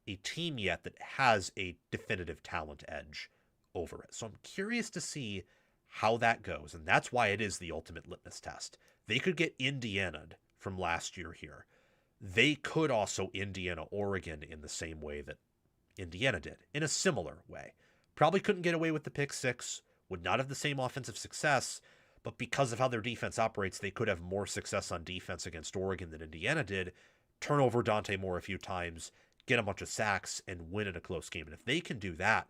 a team yet that has a definitive talent edge over it. So I'm curious to see how that goes. And that's why it is the ultimate litmus test. They could get Indiana'd from last year here. They could also Indiana Oregon in the same way that Indiana did, in a similar way. Probably couldn't get away with the pick six, would not have the same offensive success, but because of how their defense operates, they could have more success on defense against Oregon than Indiana did, turn over Dante Moore a few times, get a bunch of sacks, and win in a close game. And if they can do that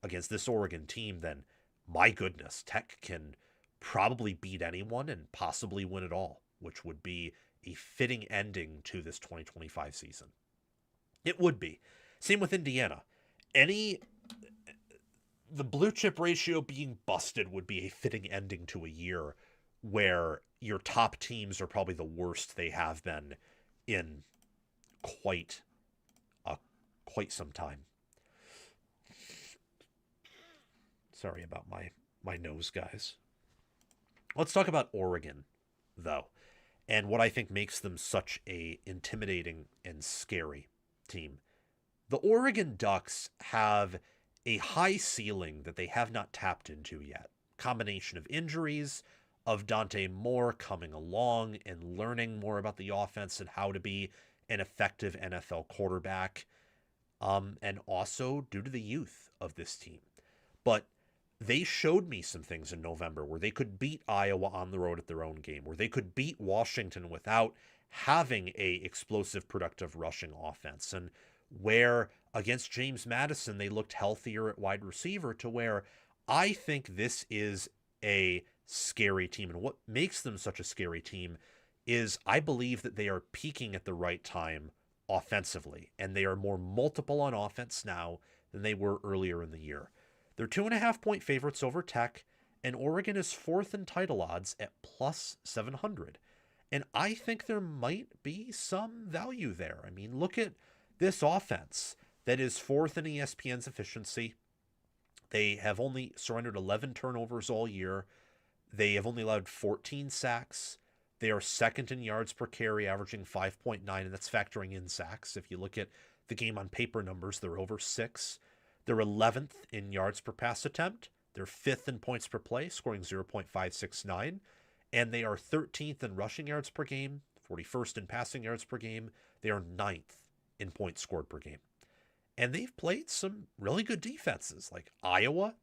against this Oregon team, then my goodness, Tech can probably beat anyone and possibly win it all, which would be a fitting ending to this 2025 season. It would be. Same with Indiana. The blue chip ratio being busted would be a fitting ending to a year where your top teams are probably the worst they have been in quite some time. Sorry about my nose, guys. Let's talk about Oregon, though, and what I think makes them such a intimidating and scary team. The Oregon Ducks have a high ceiling that they have not tapped into yet. Combination of injuries, of Dante Moore coming along and learning more about the offense and how to be an effective NFL quarterback, and also due to the youth of this team. But they showed me some things in November where they could beat Iowa on the road at their own game, where they could beat Washington without having a explosive, productive rushing offense, and where against James Madison they looked healthier at wide receiver, to where I think this is a scary team. And what makes them such a scary team is I believe that they are peaking at the right time offensively, and they are more multiple on offense now than they were earlier in the year. They're 2.5-point favorites over Tech, and Oregon is fourth in title odds at plus 700. And I think there might be some value there. I mean, look at this offense that is fourth in ESPN's efficiency. They have only surrendered 11 turnovers all year. They have only allowed 14 sacks. They are second in yards per carry, averaging 5.9, and that's factoring in sacks. If you look at the game on paper numbers, they're over 6. They're 11th in yards per pass attempt. They're 5th in points per play, scoring 0.569. And they are 13th in rushing yards per game, 41st in passing yards per game. They are 9th in points scored per game. And they've played some really good defenses, like Iowa,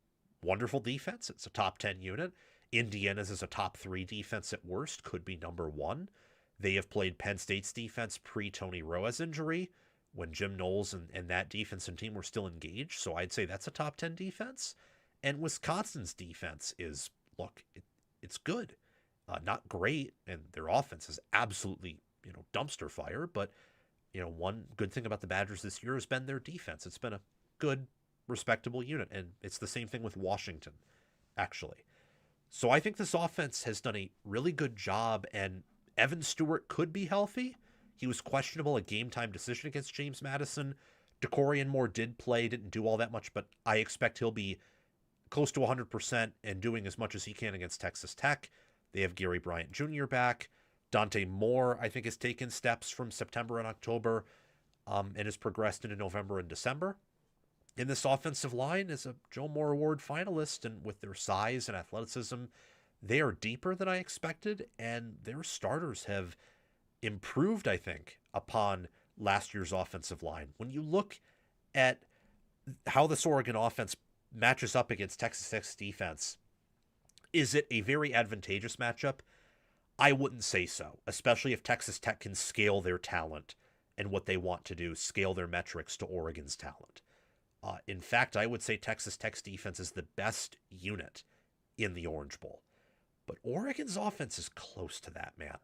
wonderful defense. It's a top 10 unit. Indiana's is a top 3 defense at worst, could be number 1. They have played Penn State's defense pre-Tony Roa's injury, when Jim Knowles and that defense and team were still engaged. So I'd say that's a top 10 defense. And Wisconsin's defense is, look, it's good. Not great, and their offense is absolutely, dumpster fire. But, one good thing about the Badgers this year has been their defense. It's been a good, respectable unit. And it's the same thing with Washington, actually. So I think this offense has done a really good job, and Evan Stewart could be healthy. He was questionable, a game-time decision against James Madison. DeCorian Moore did play, didn't do all that much, but I expect he'll be close to 100% and doing as much as he can against Texas Tech. They have Gary Bryant Jr. back. Dante Moore, I think, has taken steps from September and October and has progressed into November and December. And this offensive line is a Joe Moore Award finalist, and with their size and athleticism, they are deeper than I expected, and their starters have improved, I think, upon last year's offensive line. When you look at how this Oregon offense matches up against Texas Tech's defense, is it a very advantageous matchup? I wouldn't say so, especially if Texas Tech can scale their talent and what they want to do, scale their metrics to Oregon's talent. In fact, I would say Texas Tech's defense is the best unit in the Orange Bowl. But Oregon's offense is close to that, man.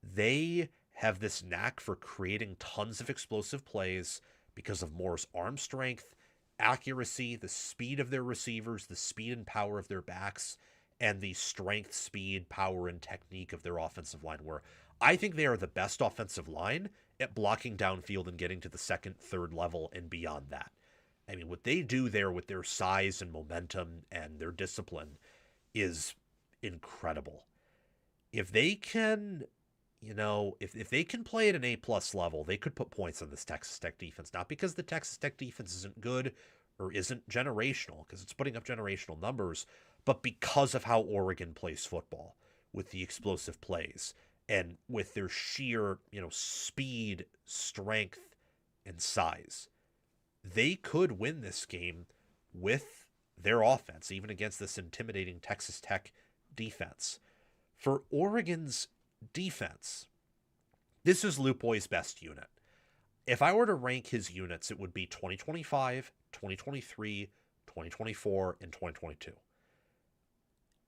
They have this knack for creating tons of explosive plays because of Moore's arm strength, accuracy, the speed of their receivers, the speed and power of their backs, and the strength, speed, power, and technique of their offensive line, where I think they are the best offensive line at blocking downfield and getting to the second, third level and beyond that. I mean, what they do there with their size and momentum and their discipline is incredible. If they can, if they can play at an A-plus level, they could put points on this Texas Tech defense. Not because the Texas Tech defense isn't good or isn't generational, because it's putting up generational numbers, but because of how Oregon plays football with the explosive plays and with their sheer, speed, strength, and size. They could win this game with their offense, even against this intimidating Texas Tech defense. For Oregon's defense, this is Lupoi's best unit. If I were to rank his units, it would be 2025, 2023, 2024, and 2022.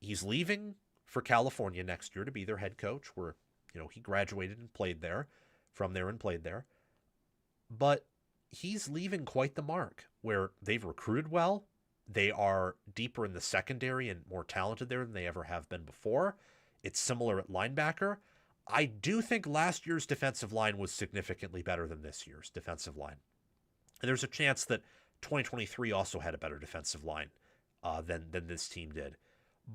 He's leaving for California next year to be their head coach, where, he graduated and played there, from there and played there. But he's leaving quite the mark, where they've recruited well. They are deeper in the secondary and more talented there than they ever have been before. It's similar at linebacker. I do think last year's defensive line was significantly better than this year's defensive line. And there's a chance that 2023 also had a better defensive line than this team did.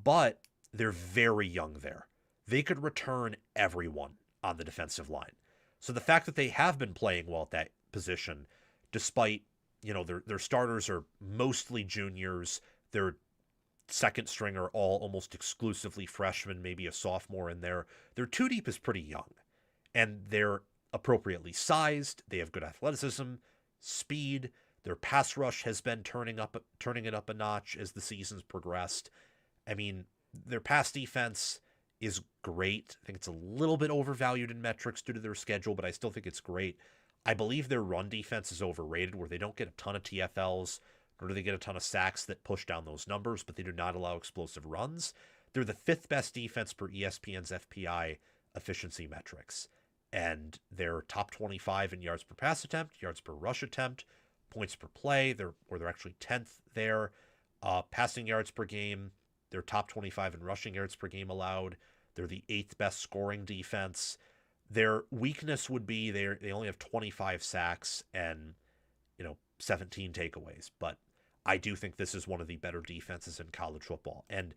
But they're very young there. They could return everyone on the defensive line. So the fact that they have been playing well at that position, despite, their starters are mostly juniors, their second string are all almost exclusively freshmen, maybe a sophomore in there. Their two deep is pretty young, and they're appropriately sized. They have good athleticism, speed. Their pass rush has been turning it up a notch as the season's progressed. I mean, their pass defense is great. I think it's a little bit overvalued in metrics due to their schedule, but I still think it's great. I believe their run defense is overrated, where they don't get a ton of TFLs, nor do they get a ton of sacks that push down those numbers, but they do not allow explosive runs. They're the fifth best defense per ESPN's FPI efficiency metrics, and they're top 25 in yards per pass attempt, yards per rush attempt, points per play. They're actually 10th there. Passing yards per game, they're top 25 in rushing yards per game allowed. They're the 8th best scoring defense. Their weakness would be they only have 25 sacks and 17 takeaways, but I do think this is one of the better defenses in college football, and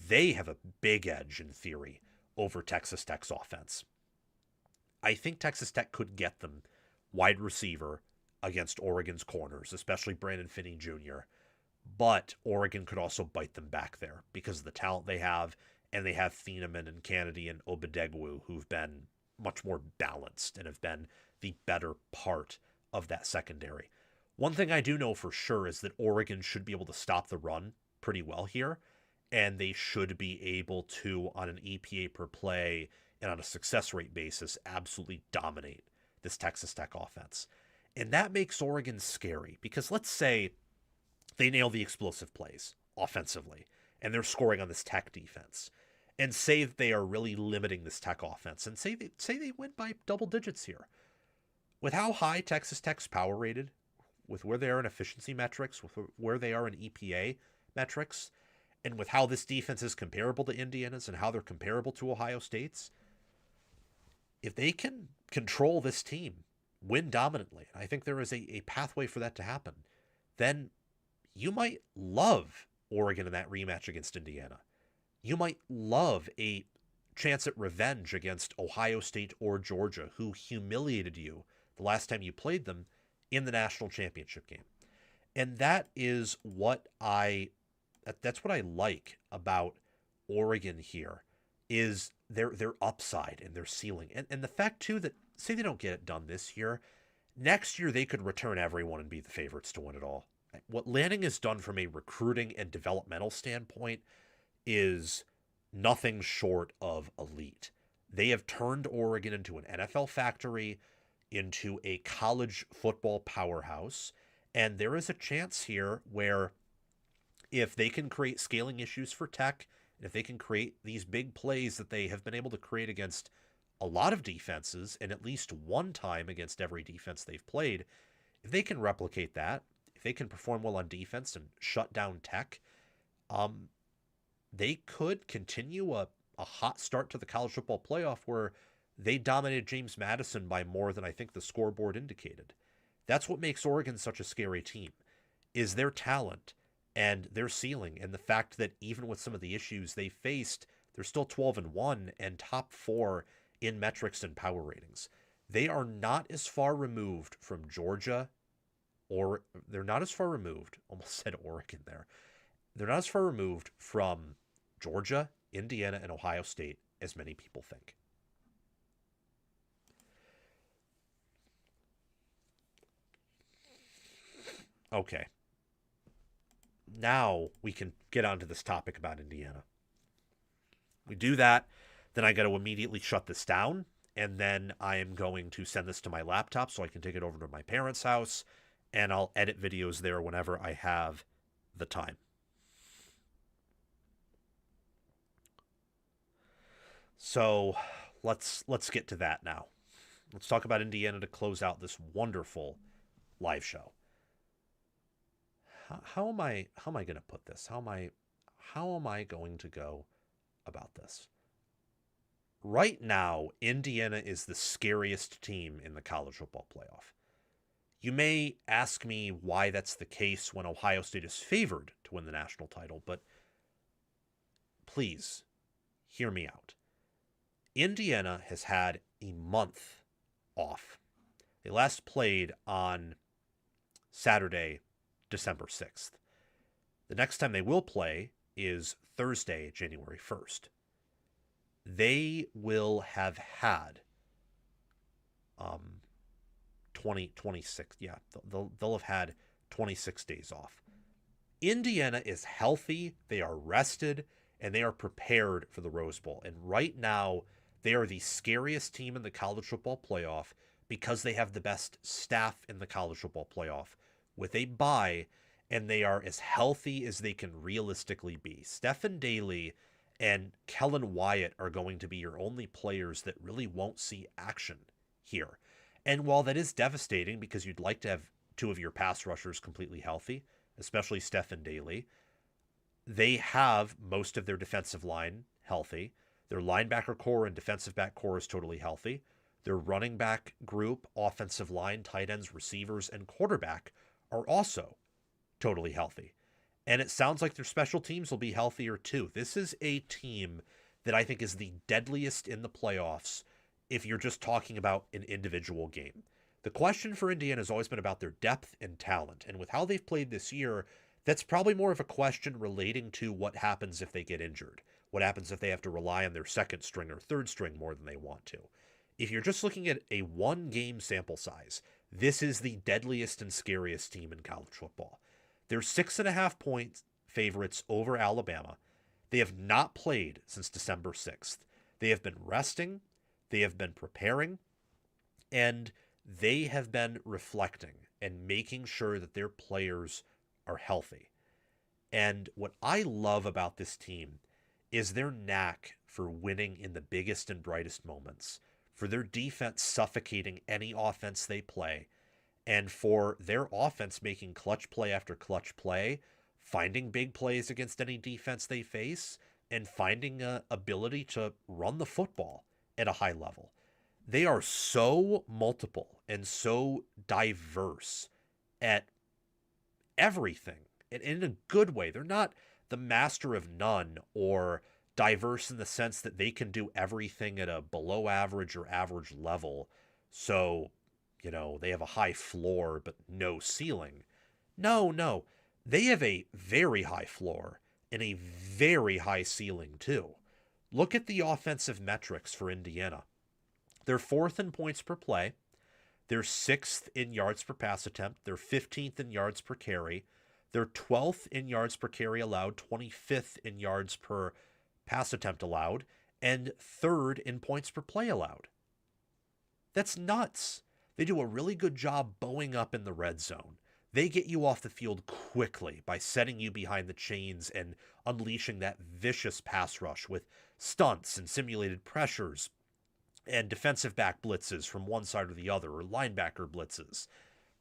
they have a big edge in theory over Texas Tech's offense. I think Texas Tech could get them wide receiver against Oregon's corners, especially Brandon Finney Jr., but Oregon could also bite them back there because of the talent they have, and they have Thieneman and Kennedy and Obadegwu, who've been much more balanced and have been the better part of that secondary. One thing I do know for sure is that Oregon should be able to stop the run pretty well here, and they should be able to, on an EPA per play and on a success rate basis, absolutely dominate this Texas Tech offense. And that makes Oregon scary, because let's say they nail the explosive plays offensively, and they're scoring on this Tech defense, and say that they are really limiting this Tech offense, and say they win by double digits here. With how high Texas Tech's power rated, with where they are in efficiency metrics, with where they are in EPA metrics, and with how this defense is comparable to Indiana's and how they're comparable to Ohio State's, if they can control this team, win dominantly, I think there is a pathway for that to happen, then you might love Oregon in that rematch against Indiana. You might love a chance at revenge against Ohio State or Georgia, who humiliated you the last time you played them in the national championship game. And that's what I like about Oregon here, is their upside and their ceiling. And the fact too that, say they don't get it done this year, next year they could return everyone and be the favorites to win it all. What Lanning has done from a recruiting and developmental standpoint is nothing short of elite. They have turned Oregon into an NFL factory, into a college football powerhouse, and there is a chance here where if they can create scaling issues for Tech, and if they can create these big plays that they have been able to create against a lot of defenses, and at least one time against every defense they've played, if they can replicate that, if they can perform well on defense and shut down Tech, they could continue a hot start to the college football playoff where they dominated James Madison by more than I think the scoreboard indicated. That's what makes Oregon such a scary team, is their talent and their ceiling, and the fact that even with some of the issues they faced, they're still 12-1 and top 4 in metrics and power ratings. They are not as far removed from Georgia, or they're not as far removed, almost said Oregon there. They're not as far removed from Georgia, Indiana, and Ohio State as many people think. Okay. Now we can get onto this topic about Indiana. We do that, then I got to immediately shut this down, and then I am going to send this to my laptop so I can take it over to my parents' house, and I'll edit videos there whenever I have the time. So let's get to that now. Let's talk about Indiana to close out this wonderful live show. How am I going to put this? How am I going to go about this? Right now, Indiana is the scariest team in the college football playoff. You may ask me why that's the case when Ohio State is favored to win the national title, but please hear me out. Indiana has had a month off. They last played on Saturday, December 6th. The next time they will play is Thursday, January 1st. They will have had 26. Yeah, they'll have had 26 days off. Indiana is healthy, they are rested, and they are prepared for the Rose Bowl. And right now, they are the scariest team in the college football playoff because they have the best staff in the college football playoff with a bye, and they are as healthy as they can realistically be. Stephen Daly and Kellen Wyatt are going to be your only players that really won't see action here. And while that is devastating because you'd like to have two of your pass rushers completely healthy, especially Stephen Daly, they have most of their defensive line healthy. Their linebacker core and defensive back core is totally healthy. Their running back group, offensive line, tight ends, receivers, and quarterback are also totally healthy. And it sounds like their special teams will be healthier too. This is a team that I think is the deadliest in the playoffs if you're just talking about an individual game. The question for Indiana has always been about their depth and talent. And with how they've played this year, that's probably more of a question relating to what happens if they get injured. What happens if they have to rely on their second string or third string more than they want to. If you're just looking at a one-game sample size, this is the deadliest and scariest team in college football. They're 6.5-point favorites over Alabama. They have not played since December 6th. They have been resting, they have been preparing, and they have been reflecting and making sure that their players are healthy. And what I love about this team is their knack for winning in the biggest and brightest moments, for their defense suffocating any offense they play, and for their offense making clutch play after clutch play, finding big plays against any defense they face, and finding an ability to run the football at a high level. They are so multiple and so diverse at everything, and in a good way. They're not the master of none or diverse in the sense that they can do everything at a below average or average level. So, they have a high floor but no ceiling. No. They have a very high floor and a very high ceiling too. Look at the offensive metrics for Indiana. They're 4th in points per play. They're 6th in yards per pass attempt. They're 15th in yards per carry. They're 12th in yards per carry allowed, 25th in yards per pass attempt allowed, and 3rd in points per play allowed. That's nuts. They do a really good job bowing up in the red zone. They get you off the field quickly by setting you behind the chains and unleashing that vicious pass rush with stunts and simulated pressures and defensive back blitzes from one side or the other, or linebacker blitzes.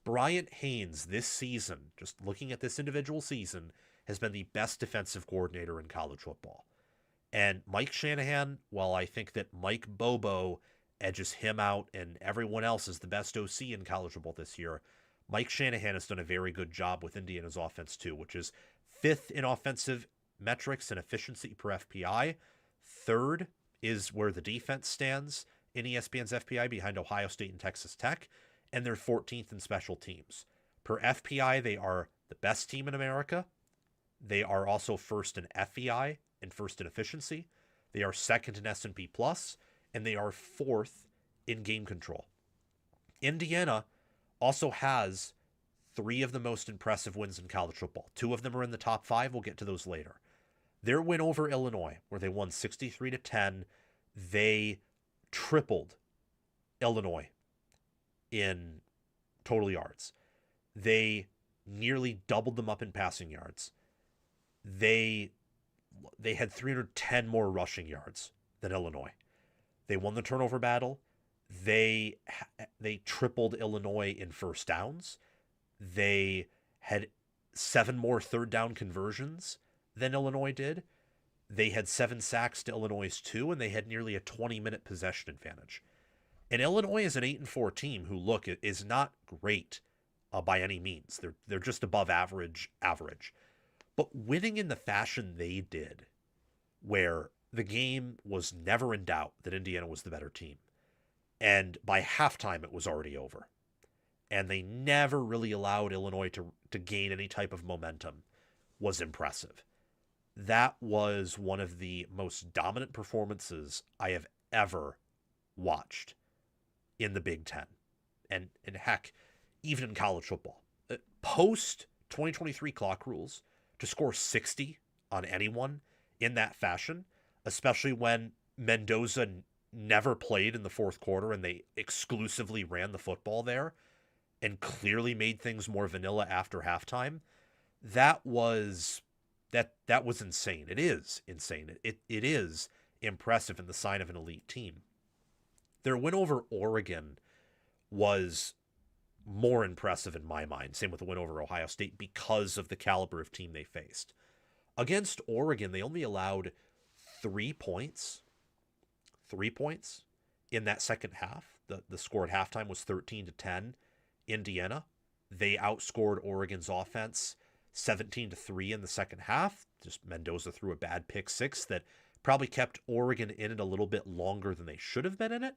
Bryant Haynes this season, just looking at this individual season, has been the best defensive coordinator in college football. And Mike Shanahan, while I think that Mike Bobo edges him out and everyone else is the best OC in college football this year, Mike Shanahan has done a very good job with Indiana's offense too, which is 5th in offensive metrics and efficiency per FPI. 3rd is where the defense stands in ESPN's FPI behind Ohio State and Texas Tech, and they're 14th in special teams. Per FPI, they are the best team in America. They are also 1st in FEI and 1st in efficiency. They are 2nd in S&P Plus, and they are 4th in game control. Indiana also has 3 of the most impressive wins in college football. 2 of them are in the top 5. We'll get to those later. Their win over Illinois, where they won 63-10, they tripled Illinois in total yards. They nearly doubled them up in passing yards. They had 310 more rushing yards than Illinois. They won the turnover battle. They tripled Illinois in first downs. They had 7 more third down conversions than Illinois did. They had 7 sacks to Illinois' 2, and they had nearly a 20-minute possession advantage. And Illinois is an 8-4 team who, look, is not great by any means. They're just above average. But winning in the fashion they did, where the game was never in doubt that Indiana was the better team, and by halftime it was already over, and they never really allowed Illinois to gain any type of momentum, was impressive. That was one of the most dominant performances I have ever watched in the Big Ten. And heck, even in college football. Post 2023 clock rules, to score 60 on anyone in that fashion, especially when Mendoza never played in the fourth quarter and they exclusively ran the football there and clearly made things more vanilla after halftime, that was that was insane. It is insane. It is impressive and the sign of an elite team. Their win over Oregon was more impressive in my mind. Same with the win over Ohio State because of the caliber of team they faced. Against Oregon, they only allowed 3 points. 3 points in that second half. The score at halftime was 13-10 Indiana. They outscored Oregon's offense 17-3 in the second half. Just Mendoza threw a bad pick six that probably kept Oregon in it a little bit longer than they should have been in it.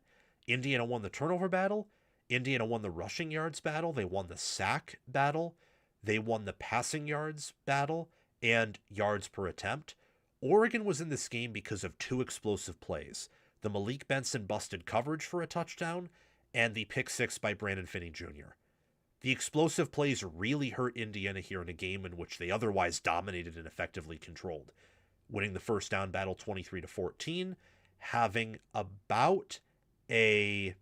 Indiana won the turnover battle. Indiana won the rushing yards battle. They won the sack battle. They won the passing yards battle and yards per attempt. Oregon was in this game because of two explosive plays: the Malik Benson busted coverage for a touchdown and the pick six by Brandon Finney Jr. The explosive plays really hurt Indiana here in a game in which they otherwise dominated and effectively controlled, winning the first down battle 23-14, having about a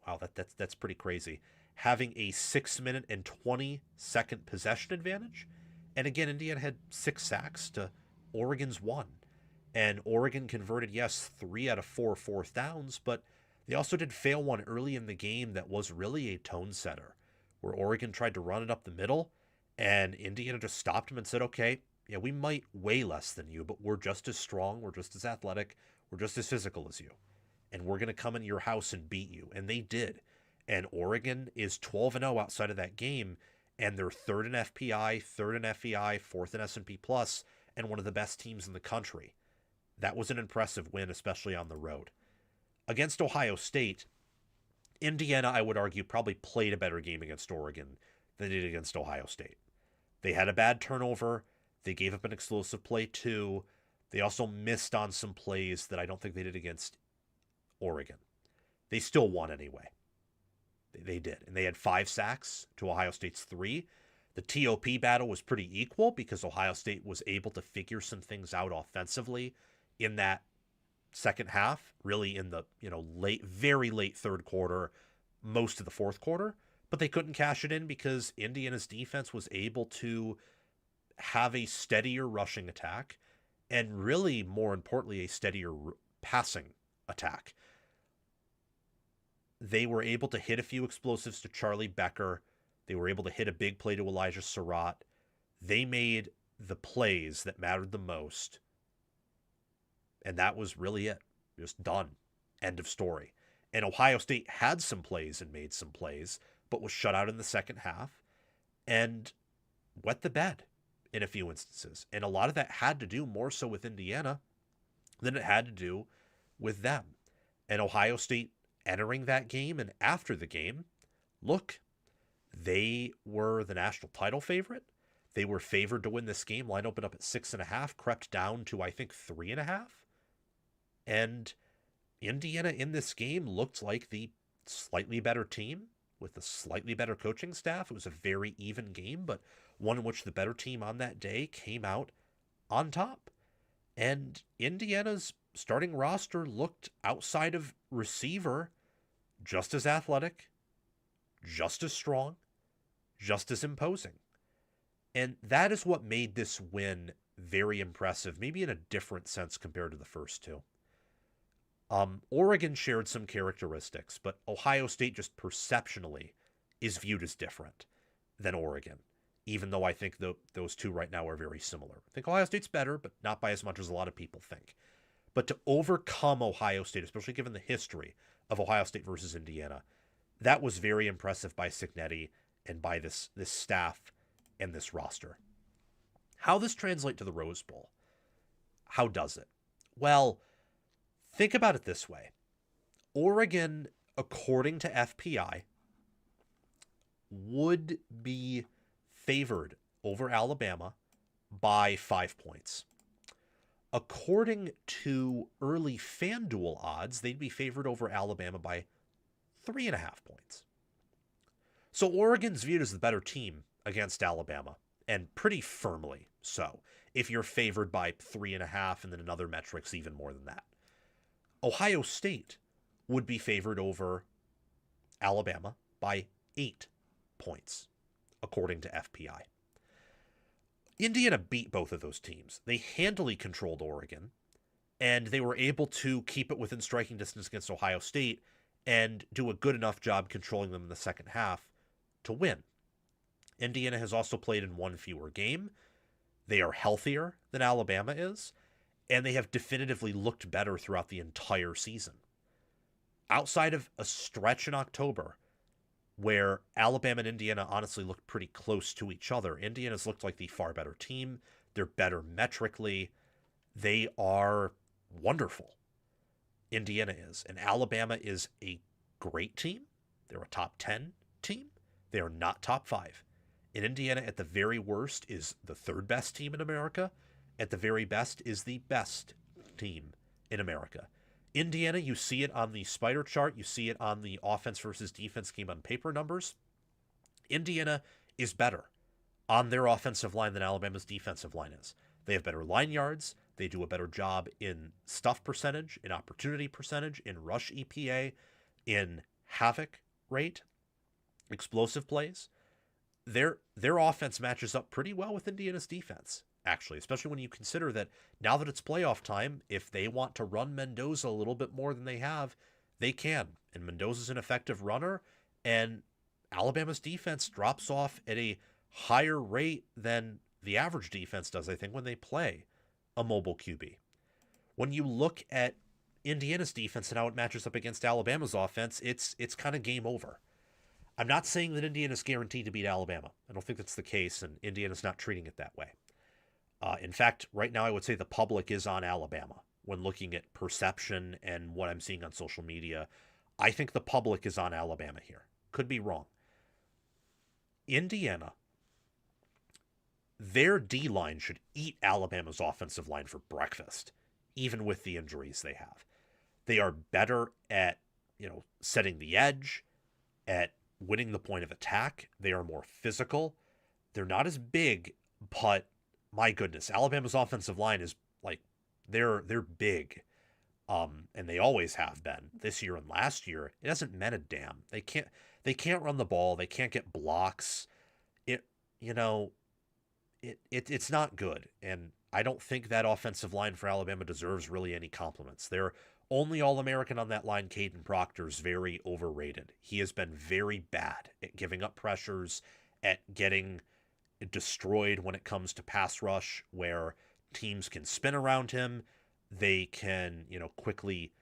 wow, that's pretty crazy. Having a 6 minute and 20-second possession advantage. And again, Indiana had 6 sacks to Oregon's 1. And Oregon converted, yes, 3 out of 4 fourth downs, but they also did fail one early in the game that was really a tone setter, where Oregon tried to run it up the middle, and Indiana just stopped them and said, okay, yeah, we might weigh less than you, but we're just as strong, we're just as athletic, we're just as physical as you. And we're going to come into your house and beat you. And they did. And Oregon is 12-0 outside of that game, and they're third in FPI, third in FEI, fourth in S&P Plus, and one of the best teams in the country. That was an impressive win, especially on the road. Against Ohio State, Indiana, I would argue, probably played a better game against Oregon than they did against Ohio State. They had a bad turnover. They gave up an explosive play too. They also missed on some plays that I don't think they did against Oregon. They still won anyway. They did. And they had 5 sacks to Ohio State's 3. The TOP battle was pretty equal because Ohio State was able to figure some things out offensively in that second half, really in the, late, very late third quarter, most of the fourth quarter, but they couldn't cash it in because Indiana's defense was able to have a steadier rushing attack and really, more importantly, a steadier passing attack. They were able to hit a few explosives to Charlie Becker. They were able to hit a big play to Elijah Surratt. They made the plays that mattered the most. And that was really it. Just done. End of story. And Ohio State had some plays and made some plays, but was shut out in the second half and wet the bed in a few instances. And a lot of that had to do more so with Indiana than it had to do with them. And Ohio State entering that game and after the game, look, they were the national title favorite. They were favored to win this game. Line opened up at 6.5, crept down to, I think, 3.5. And Indiana in this game looked like the slightly better team with a slightly better coaching staff. It was a very even game, but one in which the better team on that day came out on top. And Indiana's starting roster looked, outside of receiver, just as athletic, just as strong, just as imposing. And that is what made this win very impressive, maybe in a different sense compared to the first two. Oregon shared some characteristics, but Ohio State just perceptionally is viewed as different than Oregon, even though I think those two right now are very similar. I think Ohio State's better, but not by as much as a lot of people think. But to overcome Ohio State, especially given the history of Ohio State versus Indiana, that was very impressive by Cignetti and by this staff and this roster. How this translate to the Rose Bowl? How does it? Well, think about it this way. Oregon, according to FPI, would be favored over Alabama by 5 points. According to early FanDuel odds, they'd be favored over Alabama by 3.5 points. So Oregon's viewed as the better team against Alabama, and pretty firmly so, if you're favored by 3.5, and then in other metrics even more than that. Ohio State would be favored over Alabama by 8 points, according to FPI. Indiana beat both of those teams. They handily controlled Oregon, and they were able to keep it within striking distance against Ohio State and do a good enough job controlling them in the second half to win. Indiana has also played in one fewer game. They are healthier than Alabama is, and they have definitively looked better throughout the entire season. Outside of a stretch in October where Alabama and Indiana honestly looked pretty close to each other, Indiana's looked like the far better team. They're better metrically. They are wonderful. Indiana is. And Alabama is a great team. They're a top 10 team. They are not top 5. And Indiana, at the very worst, is the third best team in America. At the very best, is the best team in America. Indiana, you see it on the spider chart. You see it on the offense versus defense game on paper numbers. Indiana is better on their offensive line than Alabama's defensive line is. They have better line yards. They do a better job in stuff percentage, in opportunity percentage, in rush EPA, in havoc rate, explosive plays. Their offense matches up pretty well with Indiana's defense, actually, especially when you consider that now that it's playoff time, if they want to run Mendoza a little bit more than they have, they can. And Mendoza's an effective runner, and Alabama's defense drops off at a higher rate than the average defense does, I think, when they play a mobile QB. When you look at Indiana's defense and how it matches up against Alabama's offense, it's kind of game over. I'm not saying that Indiana's guaranteed to beat Alabama. I don't think that's the case, and Indiana's not treating it that way. In fact, right now I would say the public is on Alabama when looking at perception and what I'm seeing on social media. I think the public is on Alabama here. Could be wrong. Indiana, their D-line should eat Alabama's offensive line for breakfast, even with the injuries they have. They are better at, setting the edge, at winning the point of attack. They are more physical. They're not as big, but my goodness, Alabama's offensive line is they're big. And they always have been this year and last year. It hasn't meant a damn. They can't run the ball. They can't get blocks. It's not good. And I don't think that offensive line for Alabama deserves really any compliments. They're only All-American on that line, Caden Proctor, is very overrated. He has been very bad at giving up pressures, at getting destroyed when it comes to pass rush, where teams can spin around him. They can, quickly,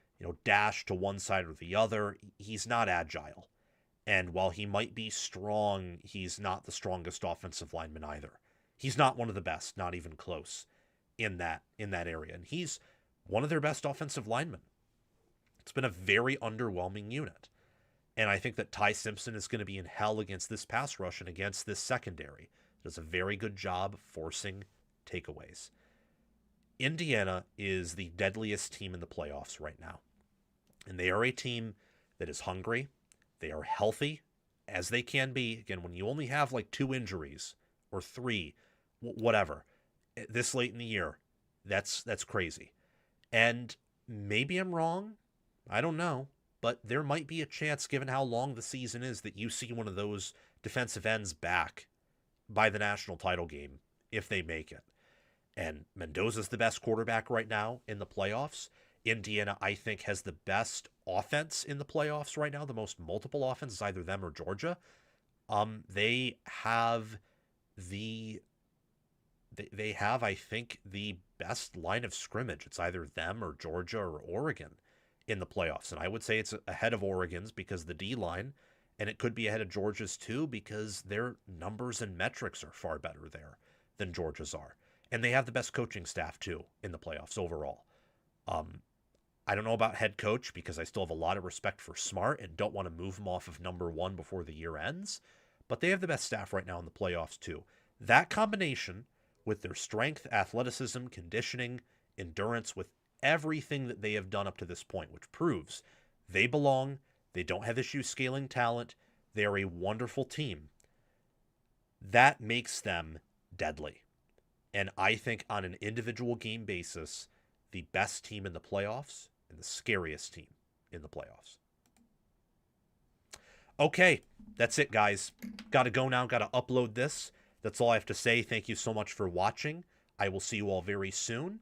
dash to one side or the other. He's not agile. And while he might be strong, he's not the strongest offensive lineman either. He's not one of the best, not even close in that area. And he's one of their best offensive linemen. It's been a very underwhelming unit. And I think that Ty Simpson is going to be in hell against this pass rush and against this secondary. Does a very good job forcing takeaways. Indiana is the deadliest team in the playoffs right now. And they are a team that is hungry. They are healthy as they can be. Again, when you only have 2 injuries or 3, whatever, this late in the year, that's crazy. And maybe I'm wrong. I don't know. But there might be a chance, given how long the season is, that you see one of those defensive ends back by the national title game if they make it. And Mendoza's the best quarterback right now in the playoffs. Indiana, I think, has the best offense in the playoffs right now, the most multiple offenses, either them or Georgia. They have, I think, the best line of scrimmage. It's either them or Georgia or Oregon in the playoffs. And I would say it's ahead of Oregon's because the D-line, and it could be ahead of Georgia's too because their numbers and metrics are far better there than Georgia's are. And they have the best coaching staff too in the playoffs overall. I don't know about head coach because I still have a lot of respect for Smart and don't want to move him off of number 1 before the year ends. But they have the best staff right now in the playoffs too. That combination with their strength, athleticism, conditioning, endurance, with everything that they have done up to this point, which proves they belong. They don't have issues scaling talent. They are a wonderful team. That makes them deadly. And I think on an individual game basis, the best team in the playoffs and the scariest team in the playoffs. Okay, that's it, guys. Got to go now. Got to upload this. That's all I have to say. Thank you so much for watching. I will see you all very soon.